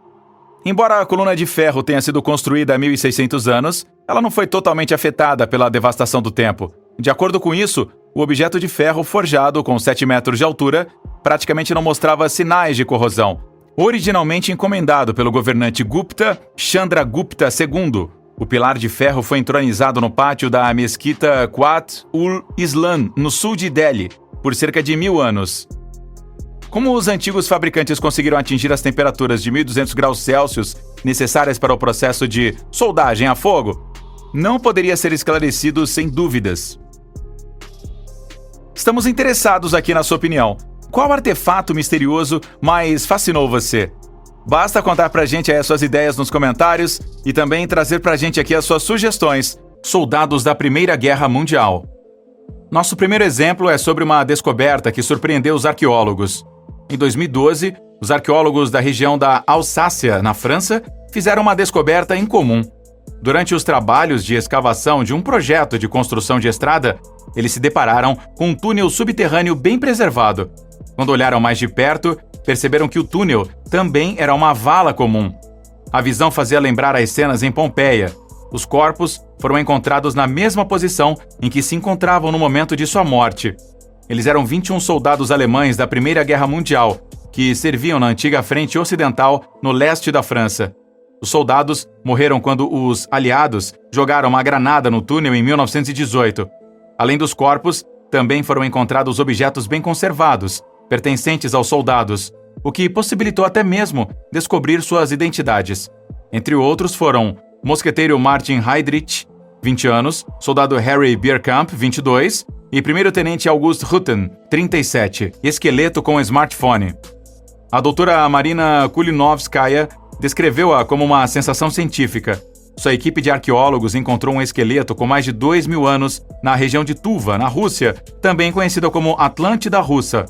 S2: Embora a coluna de ferro tenha sido construída há 1.600 anos, ela não foi totalmente afetada pela devastação do tempo. De acordo com isso, o objeto de ferro forjado com 7 metros de altura praticamente não mostrava sinais de corrosão. Originalmente encomendado pelo governante Gupta Chandragupta II, o pilar de ferro foi entronizado no pátio da mesquita Quat-ul-Islam, no sul de Delhi, por cerca de 1000 anos. Como os antigos fabricantes conseguiram atingir as temperaturas de 1.200 graus Celsius necessárias para o processo de soldagem a fogo, não poderia ser esclarecido sem dúvidas. Estamos interessados aqui na sua opinião. Qual artefato misterioso mais fascinou você? Basta contar pra gente aí as suas ideias nos comentários e também trazer pra gente aqui as suas sugestões. Soldados da Primeira Guerra Mundial. Nosso primeiro exemplo é sobre uma descoberta que surpreendeu os arqueólogos. Em 2012, os arqueólogos da região da Alsácia, na França, fizeram uma descoberta incomum. Durante os trabalhos de escavação de um projeto de construção de estrada, eles se depararam com um túnel subterrâneo bem preservado. Quando olharam mais de perto, perceberam que o túnel também era uma vala comum. A visão fazia lembrar as cenas em Pompeia. Os corpos foram encontrados na mesma posição em que se encontravam no momento de sua morte. Eles eram 21 soldados alemães da Primeira Guerra Mundial, que serviam na antiga frente ocidental no leste da França. Os soldados morreram quando os aliados jogaram uma granada no túnel em 1918. Além dos corpos, também foram encontrados objetos bem conservados, pertencentes aos soldados, o que possibilitou até mesmo descobrir suas identidades. Entre outros foram mosqueteiro Martin Heydrich, 20 anos, soldado Harry Bierkamp, 22, e primeiro-tenente August Rutten, 37, esqueleto com smartphone. A doutora Marina Kulinovskaya descreveu-a como uma sensação científica. Sua equipe de arqueólogos encontrou um esqueleto com mais de 2.000 anos na região de Tuva, na Rússia, também conhecida como Atlântida Russa.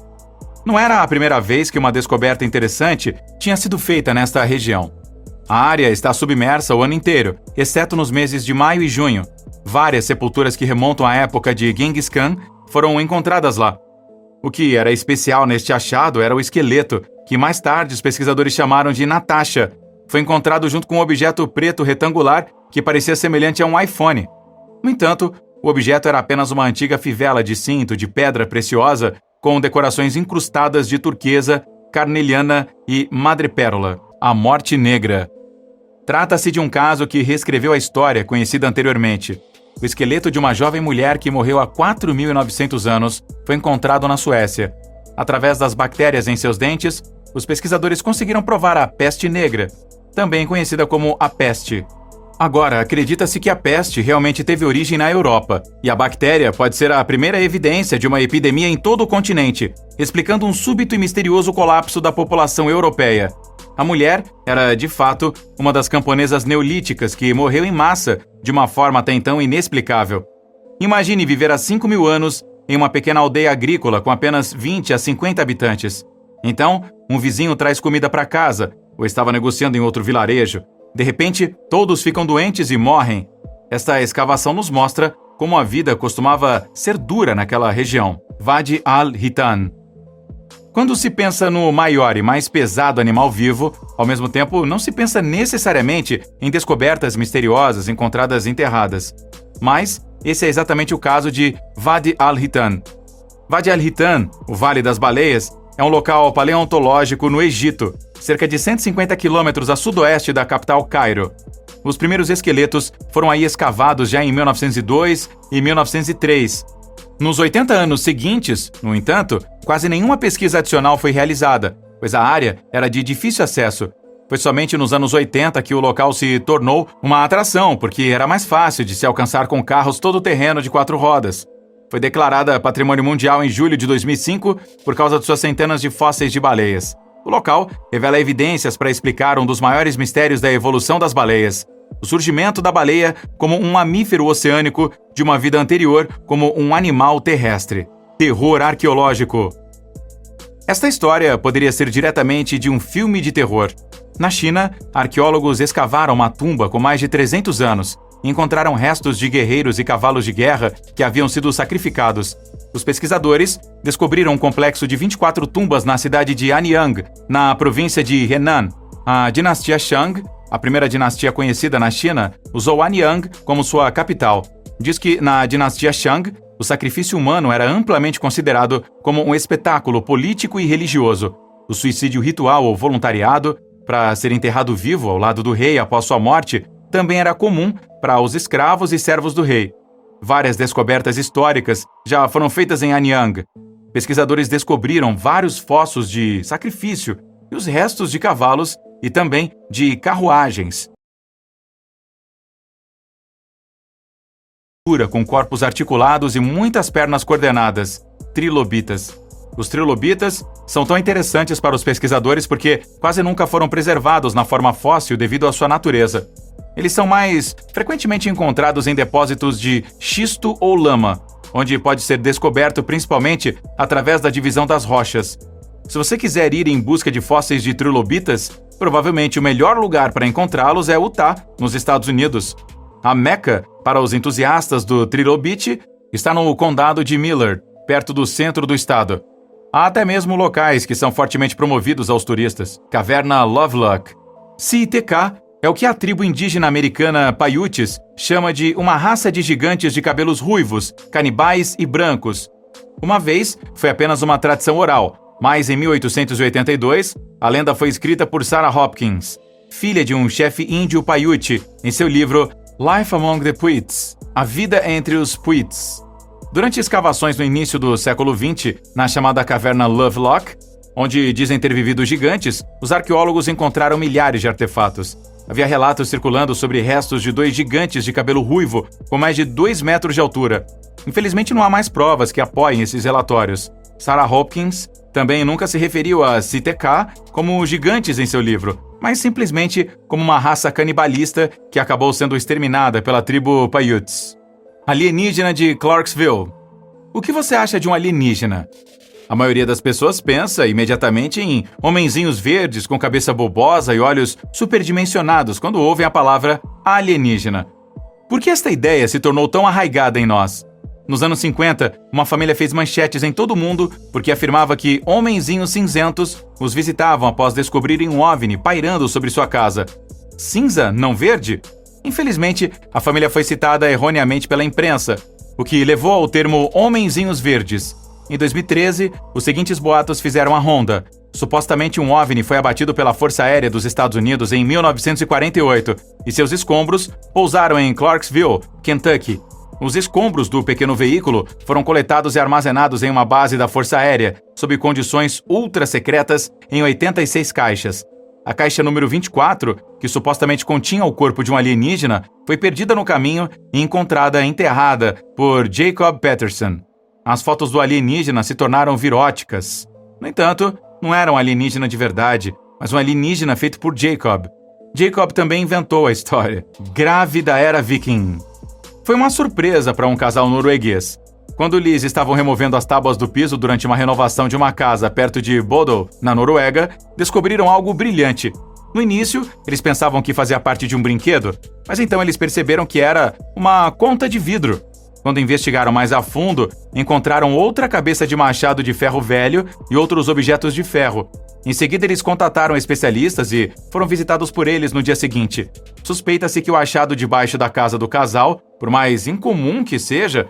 S2: Não era a primeira vez que uma descoberta interessante tinha sido feita nesta região. A área está submersa o ano inteiro, exceto nos meses de maio e junho. Várias sepulturas que remontam à época de Genghis Khan foram encontradas lá. O que era especial neste achado era o esqueleto, que mais tarde os pesquisadores chamaram de Natasha. Foi encontrado junto com um objeto preto retangular que parecia semelhante a um iPhone. No entanto, o objeto era apenas uma antiga fivela de cinto de pedra preciosa com decorações incrustadas de turquesa, carneliana e madrepérola. A Morte Negra. Trata-se de um caso que reescreveu a história conhecida anteriormente. O esqueleto de uma jovem mulher que morreu há 4.900 anos foi encontrado na Suécia. Através das bactérias em seus dentes, os pesquisadores conseguiram provar a peste negra, também conhecida como a peste. Agora, acredita-se que a peste realmente teve origem na Europa, e a bactéria pode ser a primeira evidência de uma epidemia em todo o continente, explicando um súbito e misterioso colapso da população europeia. A mulher era, de fato, uma das camponesas neolíticas que morreu em massa de uma forma até então inexplicável. Imagine viver há 5.000 anos em uma pequena aldeia agrícola com apenas 20 a 50 habitantes. Então, um vizinho traz comida para casa, ou estava negociando em outro vilarejo. De repente, todos ficam doentes e morrem. Esta escavação nos mostra como a vida costumava ser dura naquela região. Wadi al-Hitan. Quando se pensa no maior e mais pesado animal vivo, ao mesmo tempo não se pensa necessariamente em descobertas misteriosas encontradas enterradas. Mas esse é exatamente o caso de Wadi al-Hitan. Wadi al-Hitan, o Vale das Baleias, é um local paleontológico no Egito, cerca de 150 quilômetros a sudoeste da capital Cairo. Os primeiros esqueletos foram aí escavados já em 1902 e 1903. Nos 80 anos seguintes, no entanto, quase nenhuma pesquisa adicional foi realizada, pois a área era de difícil acesso. Foi somente nos anos 80 que o local se tornou uma atração, porque era mais fácil de se alcançar com carros todo-terreno de 4 rodas. Foi declarada Patrimônio Mundial em julho de 2005 por causa de suas centenas de fósseis de baleias. O local revela evidências para explicar um dos maiores mistérios da evolução das baleias: o surgimento da baleia como um mamífero oceânico de uma vida anterior como um animal terrestre. Terror arqueológico. Esta história poderia ser diretamente de um filme de terror. Na China, arqueólogos escavaram uma tumba com mais de 300 anos e encontraram restos de guerreiros e cavalos de guerra que haviam sido sacrificados. Os pesquisadores descobriram um complexo de 24 tumbas na cidade de Anyang, na província de Henan. A dinastia Shang, a primeira dinastia conhecida na China, usou Anyang como sua capital. Diz que na dinastia Shang, o sacrifício humano era amplamente considerado como um espetáculo político e religioso. O suicídio ritual ou voluntariado, para ser enterrado vivo ao lado do rei após sua morte, também era comum para os escravos e servos do rei. Várias descobertas históricas já foram feitas em Anyang. Pesquisadores descobriram vários fossos de sacrifício e os restos de cavalos e também de carruagens. Com corpos articulados e muitas pernas coordenadas, trilobitas. Os trilobitas são tão interessantes para os pesquisadores porque quase nunca foram preservados na forma fóssil devido à sua natureza. Eles são mais frequentemente encontrados em depósitos de xisto ou lama, onde pode ser descoberto principalmente através da divisão das rochas. Se você quiser ir em busca de fósseis de trilobitas, provavelmente o melhor lugar para encontrá-los é Utah, nos Estados Unidos. A Meca, para os entusiastas do trilobite, está no condado de Millard, perto do centro do estado. Há até mesmo locais que são fortemente promovidos aos turistas. Caverna Lovelock. CITK é o que a tribo indígena americana Paiutes chama de uma raça de gigantes de cabelos ruivos, canibais e brancos. Uma vez, foi apenas uma tradição oral, mas em 1882, a lenda foi escrita por Sarah Hopkins, filha de um chefe índio Paiute, em seu livro Life Among the Puits, A Vida entre os Puits. Durante escavações no início do século XX, na chamada Caverna Lovelock, onde dizem ter vivido gigantes, os arqueólogos encontraram milhares de artefatos. Havia relatos circulando sobre restos de 2 gigantes de cabelo ruivo, com mais de 2 metros de altura. Infelizmente não há mais provas que apoiem esses relatórios. Sarah Hopkins também nunca se referiu a CITK como gigantes em seu livro, mas simplesmente como uma raça canibalista que acabou sendo exterminada pela tribo Paiutes. Alienígena de Clarksville. O que você acha de um alienígena? A maioria das pessoas pensa imediatamente em homenzinhos verdes com cabeça bobosa e olhos superdimensionados quando ouvem a palavra alienígena. Por que esta ideia se tornou tão arraigada em nós? Nos anos 50, uma família fez manchetes em todo o mundo porque afirmava que homenzinhos cinzentos os visitavam após descobrirem um OVNI pairando sobre sua casa. Cinza, não verde? Infelizmente, a família foi citada erroneamente pela imprensa, o que levou ao termo homenzinhos verdes. Em 2013, os seguintes boatos fizeram a ronda. Supostamente um OVNI foi abatido pela Força Aérea dos Estados Unidos em 1948 e seus escombros pousaram em Clarksville, Kentucky. Os escombros do pequeno veículo foram coletados e armazenados em uma base da Força Aérea, sob condições ultra secretas, em 86 caixas. A caixa número 24, que supostamente continha o corpo de um alienígena, foi perdida no caminho e encontrada enterrada por Jacob Patterson. As fotos do alienígena se tornaram viróticas. No entanto, não era um alienígena de verdade, mas um alienígena feito por Jacob. Jacob também inventou a história. Grave da Era Viking. Foi uma surpresa para um casal norueguês. Quando eles estavam removendo as tábuas do piso durante uma renovação de uma casa perto de Bodø, na Noruega, descobriram algo brilhante. No início, eles pensavam que fazia parte de um brinquedo, mas então eles perceberam que era uma conta de vidro. Quando investigaram mais a fundo, encontraram outra cabeça de machado de ferro velho e outros objetos de ferro. Em seguida, eles contataram especialistas e foram visitados por eles no dia seguinte. Suspeita-se que o achado debaixo da casa do casal, por mais incomum que seja,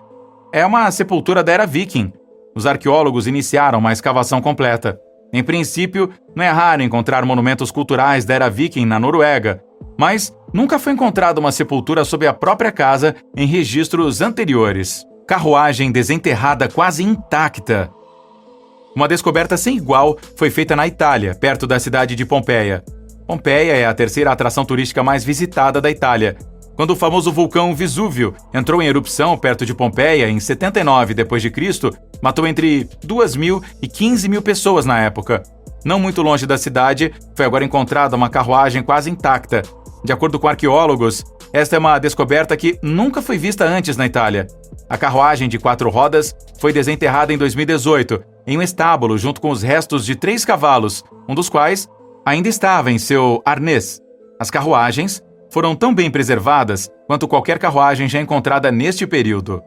S2: é uma sepultura da era Viking. Os arqueólogos iniciaram uma escavação completa. Em princípio, não é raro encontrar monumentos culturais da era Viking na Noruega, mas nunca foi encontrada uma sepultura sob a própria casa em registros anteriores. Carruagem desenterrada quase intacta. Uma descoberta sem igual foi feita na Itália, perto da cidade de Pompeia. Pompeia é a terceira atração turística mais visitada da Itália. Quando o famoso vulcão Vesúvio entrou em erupção perto de Pompeia em 79 d.C., matou entre 2.000 e 15.000 pessoas na época. Não muito longe da cidade, foi agora encontrada uma carruagem quase intacta. De acordo com arqueólogos, esta é uma descoberta que nunca foi vista antes na Itália. A carruagem de 4 rodas foi desenterrada em 2018, em um estábulo junto com os restos de 3 cavalos, um dos quais ainda estava em seu arnês. As carruagens foram tão bem preservadas quanto qualquer carruagem já encontrada neste período.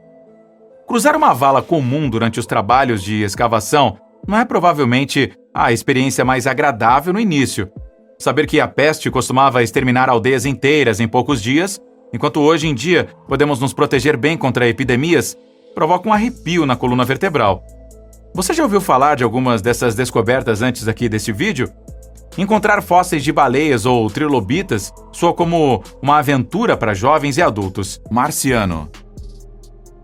S2: Cruzar uma vala comum durante os trabalhos de escavação não é provavelmente a experiência mais agradável no início. Saber que a peste costumava exterminar aldeias inteiras em poucos dias, enquanto hoje em dia podemos nos proteger bem contra epidemias, provoca um arrepio na coluna vertebral. Você já ouviu falar de algumas dessas descobertas antes aqui desse vídeo? Encontrar fósseis de baleias ou trilobitas soa como uma aventura para jovens e adultos. Marciano.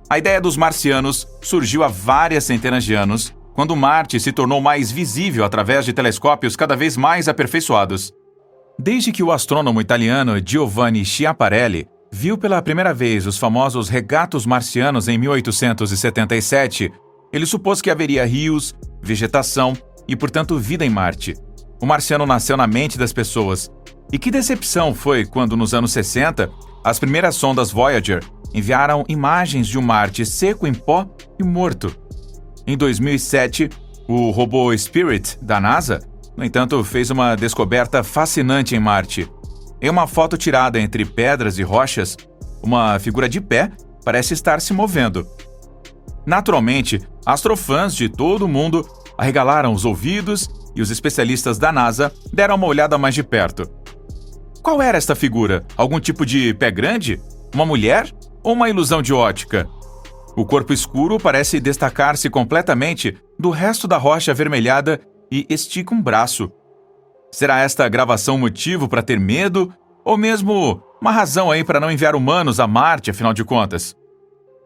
S2: A ideia dos marcianos surgiu há várias centenas de anos, quando Marte se tornou mais visível através de telescópios cada vez mais aperfeiçoados. Desde que o astrônomo italiano Giovanni Schiaparelli viu pela primeira vez os famosos regatos marcianos em 1877, ele supôs que haveria rios, vegetação e, portanto, vida em Marte. O marciano nasceu na mente das pessoas. E que decepção foi quando, nos anos 60, as primeiras sondas Voyager enviaram imagens de um Marte seco em pó e morto. Em 2007, o robô Spirit, da NASA, no entanto, fez uma descoberta fascinante em Marte. Em uma foto tirada entre pedras e rochas, uma figura de pé parece estar se movendo. Naturalmente, astrofãs de todo o mundo arregalaram os ouvidos e os especialistas da NASA deram uma olhada mais de perto. Qual era esta figura? Algum tipo de pé grande? Uma mulher? Ou uma ilusão de ótica? O corpo escuro parece destacar-se completamente do resto da rocha avermelhada e estica um braço. Será esta gravação um motivo para ter medo? Ou mesmo uma razão aí para não enviar humanos a Marte, afinal de contas?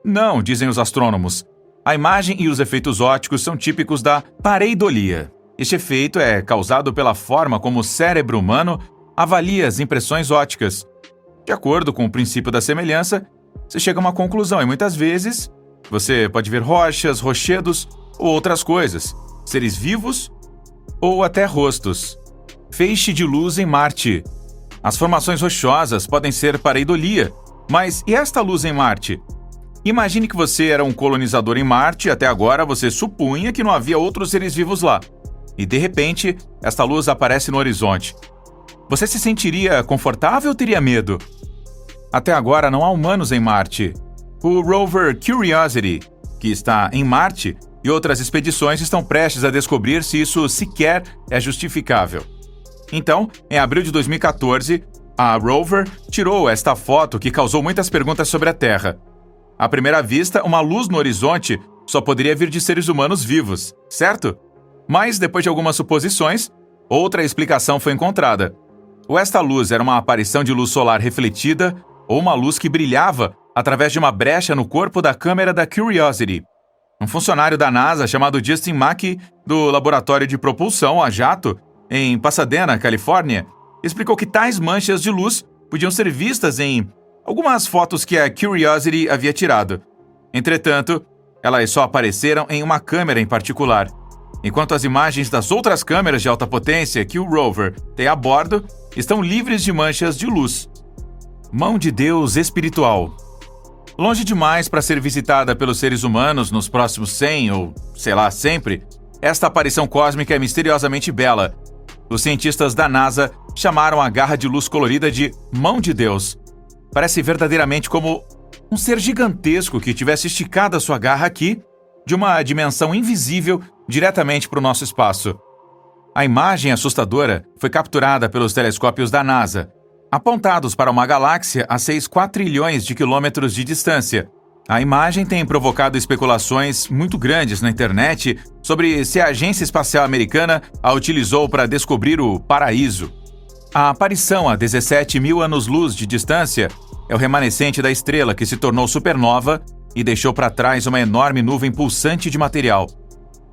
S2: Não, dizem os astrônomos. A imagem e os efeitos ópticos são típicos da pareidolia. Este efeito é causado pela forma como o cérebro humano avalia as impressões ópticas. De acordo com o princípio da semelhança, você chega a uma conclusão e muitas vezes você pode ver rochas, rochedos ou outras coisas, seres vivos ou até rostos. Feixe de luz em Marte. As formações rochosas podem ser pareidolia, mas e esta luz em Marte? Imagine que você era um colonizador em Marte e até agora você supunha que não havia outros seres vivos lá. E de repente, esta luz aparece no horizonte. Você se sentiria confortável ou teria medo? Até agora não há humanos em Marte. O rover Curiosity, que está em Marte, e outras expedições estão prestes a descobrir se isso sequer é justificável. Então, em abril de 2014, a rover tirou esta foto que causou muitas perguntas sobre a Terra. À primeira vista, uma luz no horizonte só poderia vir de seres humanos vivos, certo? Mas, depois de algumas suposições, outra explicação foi encontrada. Ou esta luz era uma aparição de luz solar refletida, ou uma luz que brilhava através de uma brecha no corpo da câmera da Curiosity. Um funcionário da NASA chamado Justin Mackey, do Laboratório de Propulsão a Jato, em Pasadena, Califórnia, explicou que tais manchas de luz podiam ser vistas em algumas fotos que a Curiosity havia tirado. Entretanto, elas só apareceram em uma câmera em particular, enquanto as imagens das outras câmeras de alta potência que o rover tem a bordo estão livres de manchas de luz. Mão de Deus espiritual. Longe demais para ser visitada pelos seres humanos nos próximos 100 ou, sei lá, sempre, esta aparição cósmica é misteriosamente bela. Os cientistas da NASA chamaram a garra de luz colorida de Mão de Deus. Parece verdadeiramente como um ser gigantesco que tivesse esticado a sua garra aqui, de uma dimensão invisível, diretamente para o nosso espaço. A imagem assustadora foi capturada pelos telescópios da NASA, apontados para uma galáxia a 6 quatrilhões de quilômetros de distância. A imagem tem provocado especulações muito grandes na internet sobre se a Agência Espacial Americana a utilizou para descobrir o paraíso. A aparição a 17 mil anos-luz de distância é o remanescente da estrela que se tornou supernova e deixou para trás uma enorme nuvem pulsante de material.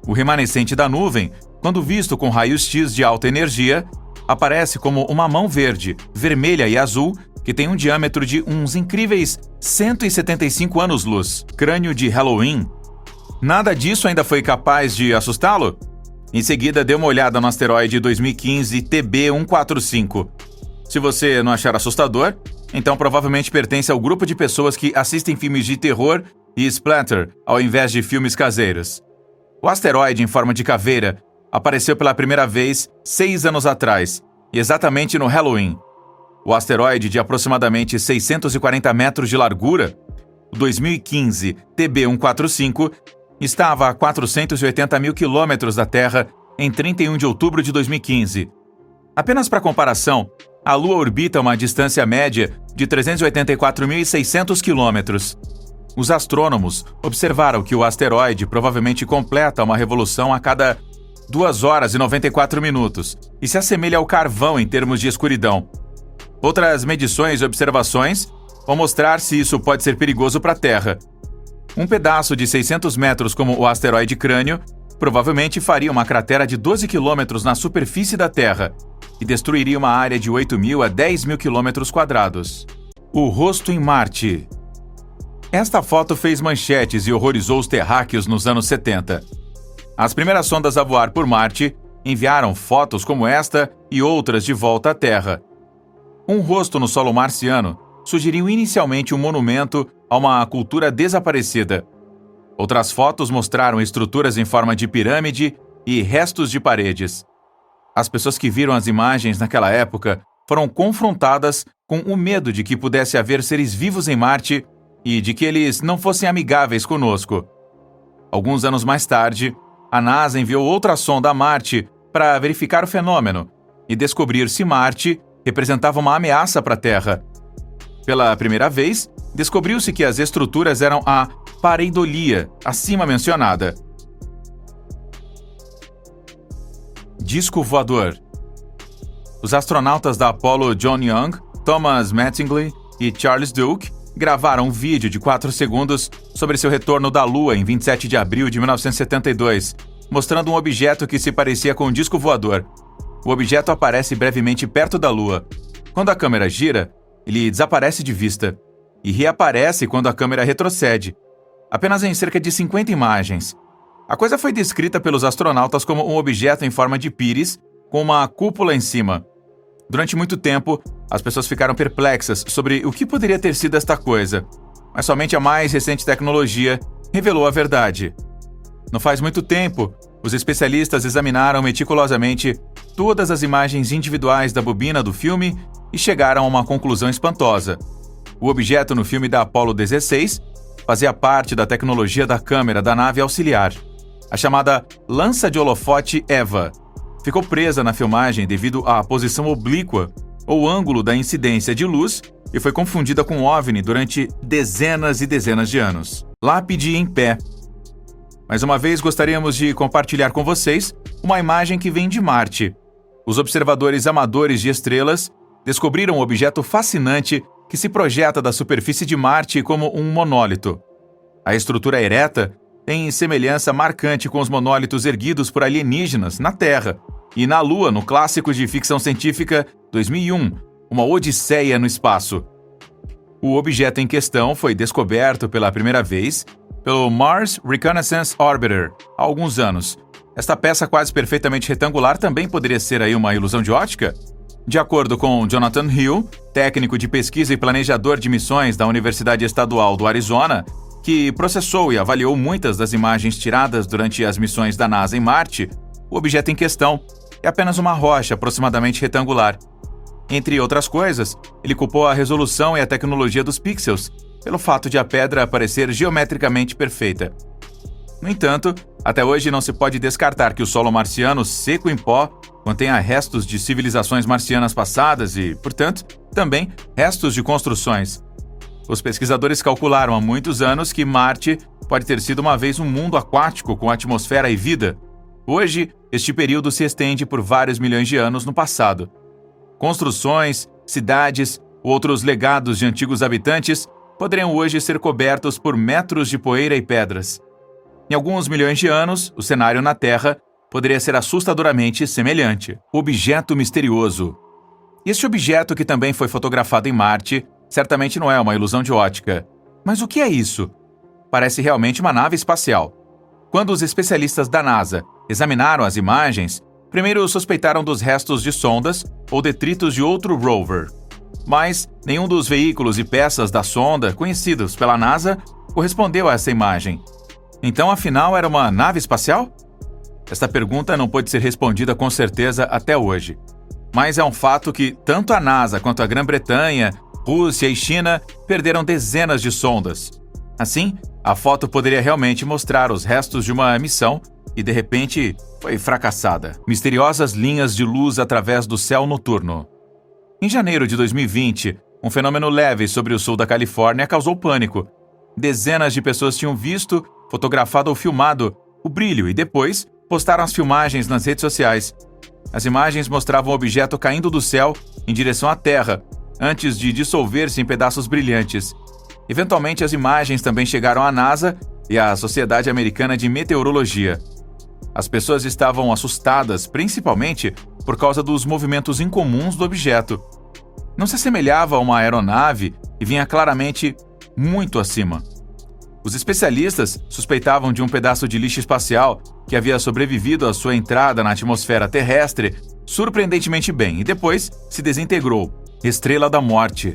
S2: O remanescente da nuvem, quando visto com raios X de alta energia, aparece como uma mão verde, vermelha e azul que tem um diâmetro de uns incríveis 175 anos-luz, crânio de Halloween. Nada disso ainda foi capaz de assustá-lo? Em seguida, dê uma olhada no asteroide 2015 TB145. Se você não achar assustador, então provavelmente pertence ao grupo de pessoas que assistem filmes de terror e splatter ao invés de filmes caseiros. O asteroide em forma de caveira apareceu pela primeira vez 6 anos atrás, exatamente no Halloween. O asteroide de aproximadamente 640 metros de largura, o 2015 TB145, estava a 480 mil quilômetros da Terra em 31 de outubro de 2015. Apenas para comparação, a Lua orbita a uma distância média de 384.600 quilômetros. Os astrônomos observaram que o asteroide provavelmente completa uma revolução a cada 2 horas e 94 minutos e se assemelha ao carvão em termos de escuridão. Outras medições e observações vão mostrar se isso pode ser perigoso para a Terra. Um pedaço de 600 metros como o asteroide Crânio provavelmente faria uma cratera de 12 quilômetros na superfície da Terra e destruiria uma área de 8.000 a 10.000 quilômetros quadrados. O rosto em Marte. Esta foto fez manchetes e horrorizou os terráqueos nos anos 70. As primeiras sondas a voar por Marte enviaram fotos como esta e outras de volta à Terra. Um rosto no solo marciano sugeriu inicialmente um monumento a uma cultura desaparecida. Outras fotos mostraram estruturas em forma de pirâmide e restos de paredes. As pessoas que viram as imagens naquela época foram confrontadas com o medo de que pudesse haver seres vivos em Marte e de que eles não fossem amigáveis conosco. Alguns anos mais tarde, a NASA enviou outra sonda a Marte para verificar o fenômeno e descobrir se Marte representava uma ameaça para a Terra. Pela primeira vez, descobriu-se que as estruturas eram a pareidolia, acima mencionada. Disco voador. Os astronautas da Apollo John Young, Thomas Mattingly e Charles Duke gravaram um vídeo de 4 segundos sobre seu retorno da Lua em 27 de abril de 1972, mostrando um objeto que se parecia com um disco voador. O objeto aparece brevemente perto da Lua. Quando a câmera gira, ele desaparece de vista e reaparece quando a câmera retrocede, apenas em cerca de 50 imagens. A coisa foi descrita pelos astronautas como um objeto em forma de píris com uma cúpula em cima. Durante muito tempo, as pessoas ficaram perplexas sobre o que poderia ter sido esta coisa, mas somente a mais recente tecnologia revelou a verdade. Não faz muito tempo, os especialistas examinaram meticulosamente todas as imagens individuais da bobina do filme e chegaram a uma conclusão espantosa. O objeto no filme da Apollo 16 fazia parte da tecnologia da câmera da nave auxiliar, a chamada lança de holofote EVA. Ficou presa na filmagem devido à posição oblíqua ou ângulo da incidência de luz e foi confundida com OVNI durante dezenas e dezenas de anos. Lápide em pé. Mais uma vez, gostaríamos de compartilhar com vocês uma imagem que vem de Marte. Os observadores amadores de estrelas descobriram um objeto fascinante que se projeta da superfície de Marte como um monólito. A estrutura ereta tem semelhança marcante com os monólitos erguidos por alienígenas na Terra e na Lua no clássico de ficção científica 2001, Uma Odisseia no Espaço. O objeto em questão foi descoberto pela primeira vez pelo Mars Reconnaissance Orbiter há alguns anos. Esta peça quase perfeitamente retangular também poderia ser aí uma ilusão de ótica? De acordo com Jonathan Hill, técnico de pesquisa e planejador de missões da Universidade Estadual do Arizona, que processou e avaliou muitas das imagens tiradas durante as missões da NASA em Marte, o objeto em questão é apenas uma rocha aproximadamente retangular. Entre outras coisas, ele culpou a resolução e a tecnologia dos pixels pelo fato de a pedra parecer geometricamente perfeita. No entanto, até hoje não se pode descartar que o solo marciano seco em pó contenha restos de civilizações marcianas passadas e, portanto, também restos de construções. Os pesquisadores calcularam há muitos anos que Marte pode ter sido uma vez um mundo aquático com atmosfera e vida. Hoje, este período se estende por vários milhões de anos no passado. Construções, cidades, outros legados de antigos habitantes poderiam hoje ser cobertos por metros de poeira e pedras. Em alguns milhões de anos, o cenário na Terra poderia ser assustadoramente semelhante. Objeto misterioso. Este objeto, que também foi fotografado em Marte, certamente não é uma ilusão de ótica. Mas o que é isso? Parece realmente uma nave espacial. Quando os especialistas da NASA examinaram as imagens, primeiro suspeitaram dos restos de sondas ou detritos de outro rover. Mas nenhum dos veículos e peças da sonda conhecidos pela NASA correspondeu a essa imagem. Então, afinal, era uma nave espacial? Esta pergunta não pode ser respondida com certeza até hoje. Mas é um fato que tanto a NASA quanto a Grã-Bretanha, Rússia e China perderam dezenas de sondas. Assim, a foto poderia realmente mostrar os restos de uma missão e, de repente, foi fracassada. Misteriosas linhas de luz através do céu noturno. Em janeiro de 2020, um fenômeno leve sobre o sul da Califórnia causou pânico. Dezenas de pessoas tinham visto, fotografado ou filmado o brilho e depois postaram as filmagens nas redes sociais. As imagens mostravam o objeto caindo do céu em direção à Terra, antes de dissolver-se em pedaços brilhantes. Eventualmente, as imagens também chegaram à NASA e à Sociedade Americana de Meteorologia. As pessoas estavam assustadas, principalmente por causa dos movimentos incomuns do objeto. Não se assemelhava a uma aeronave e vinha claramente muito acima. Os especialistas suspeitavam de um pedaço de lixo espacial que havia sobrevivido à sua entrada na atmosfera terrestre surpreendentemente bem e depois se desintegrou. Estrela da Morte.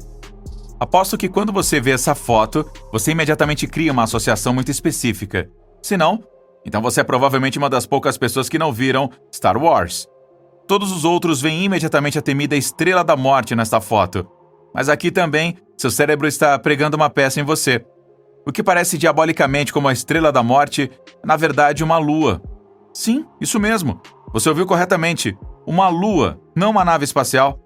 S2: Aposto que quando você vê essa foto, você imediatamente cria uma associação muito específica. Se não, então você é provavelmente uma das poucas pessoas que não viram Star Wars. Todos os outros veem imediatamente a temida Estrela da Morte nesta foto. Mas aqui também, seu cérebro está pregando uma peça em você. O que parece diabolicamente como a Estrela da Morte é, na verdade, uma lua. Sim, isso mesmo. Você ouviu corretamente. Uma lua, não uma nave espacial.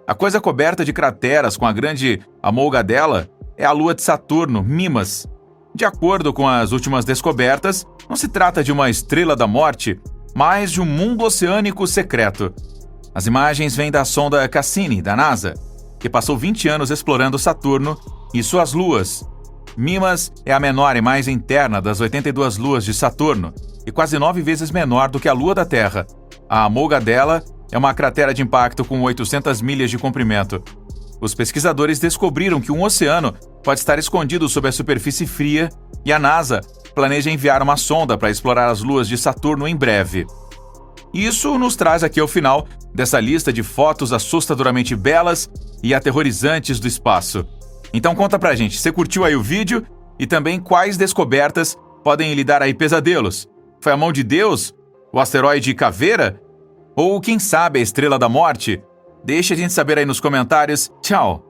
S2: A coisa coberta de crateras com a grande amolgadela é a lua de Saturno, Mimas. De acordo com as últimas descobertas, não se trata de uma Estrela da Morte, mas de um mundo oceânico secreto. As imagens vêm da sonda Cassini, da NASA, que passou 20 anos explorando Saturno e suas luas. Mimas é a menor e mais interna das 82 luas de Saturno e quase 9 vezes menor do que a lua da Terra. A amolgadela é uma cratera de impacto com 800 milhas de comprimento. Os pesquisadores descobriram que um oceano pode estar escondido sob a superfície fria e a NASA planeja enviar uma sonda para explorar as luas de Saturno em breve. Isso nos traz aqui ao final dessa lista de fotos assustadoramente belas e aterrorizantes do espaço. Então conta pra gente, você curtiu aí o vídeo? E também quais descobertas podem lhe dar aí pesadelos? Foi a mão de Deus? O asteroide Caveira? Ou quem sabe a Estrela da Morte? Deixa a gente saber aí nos comentários. Tchau!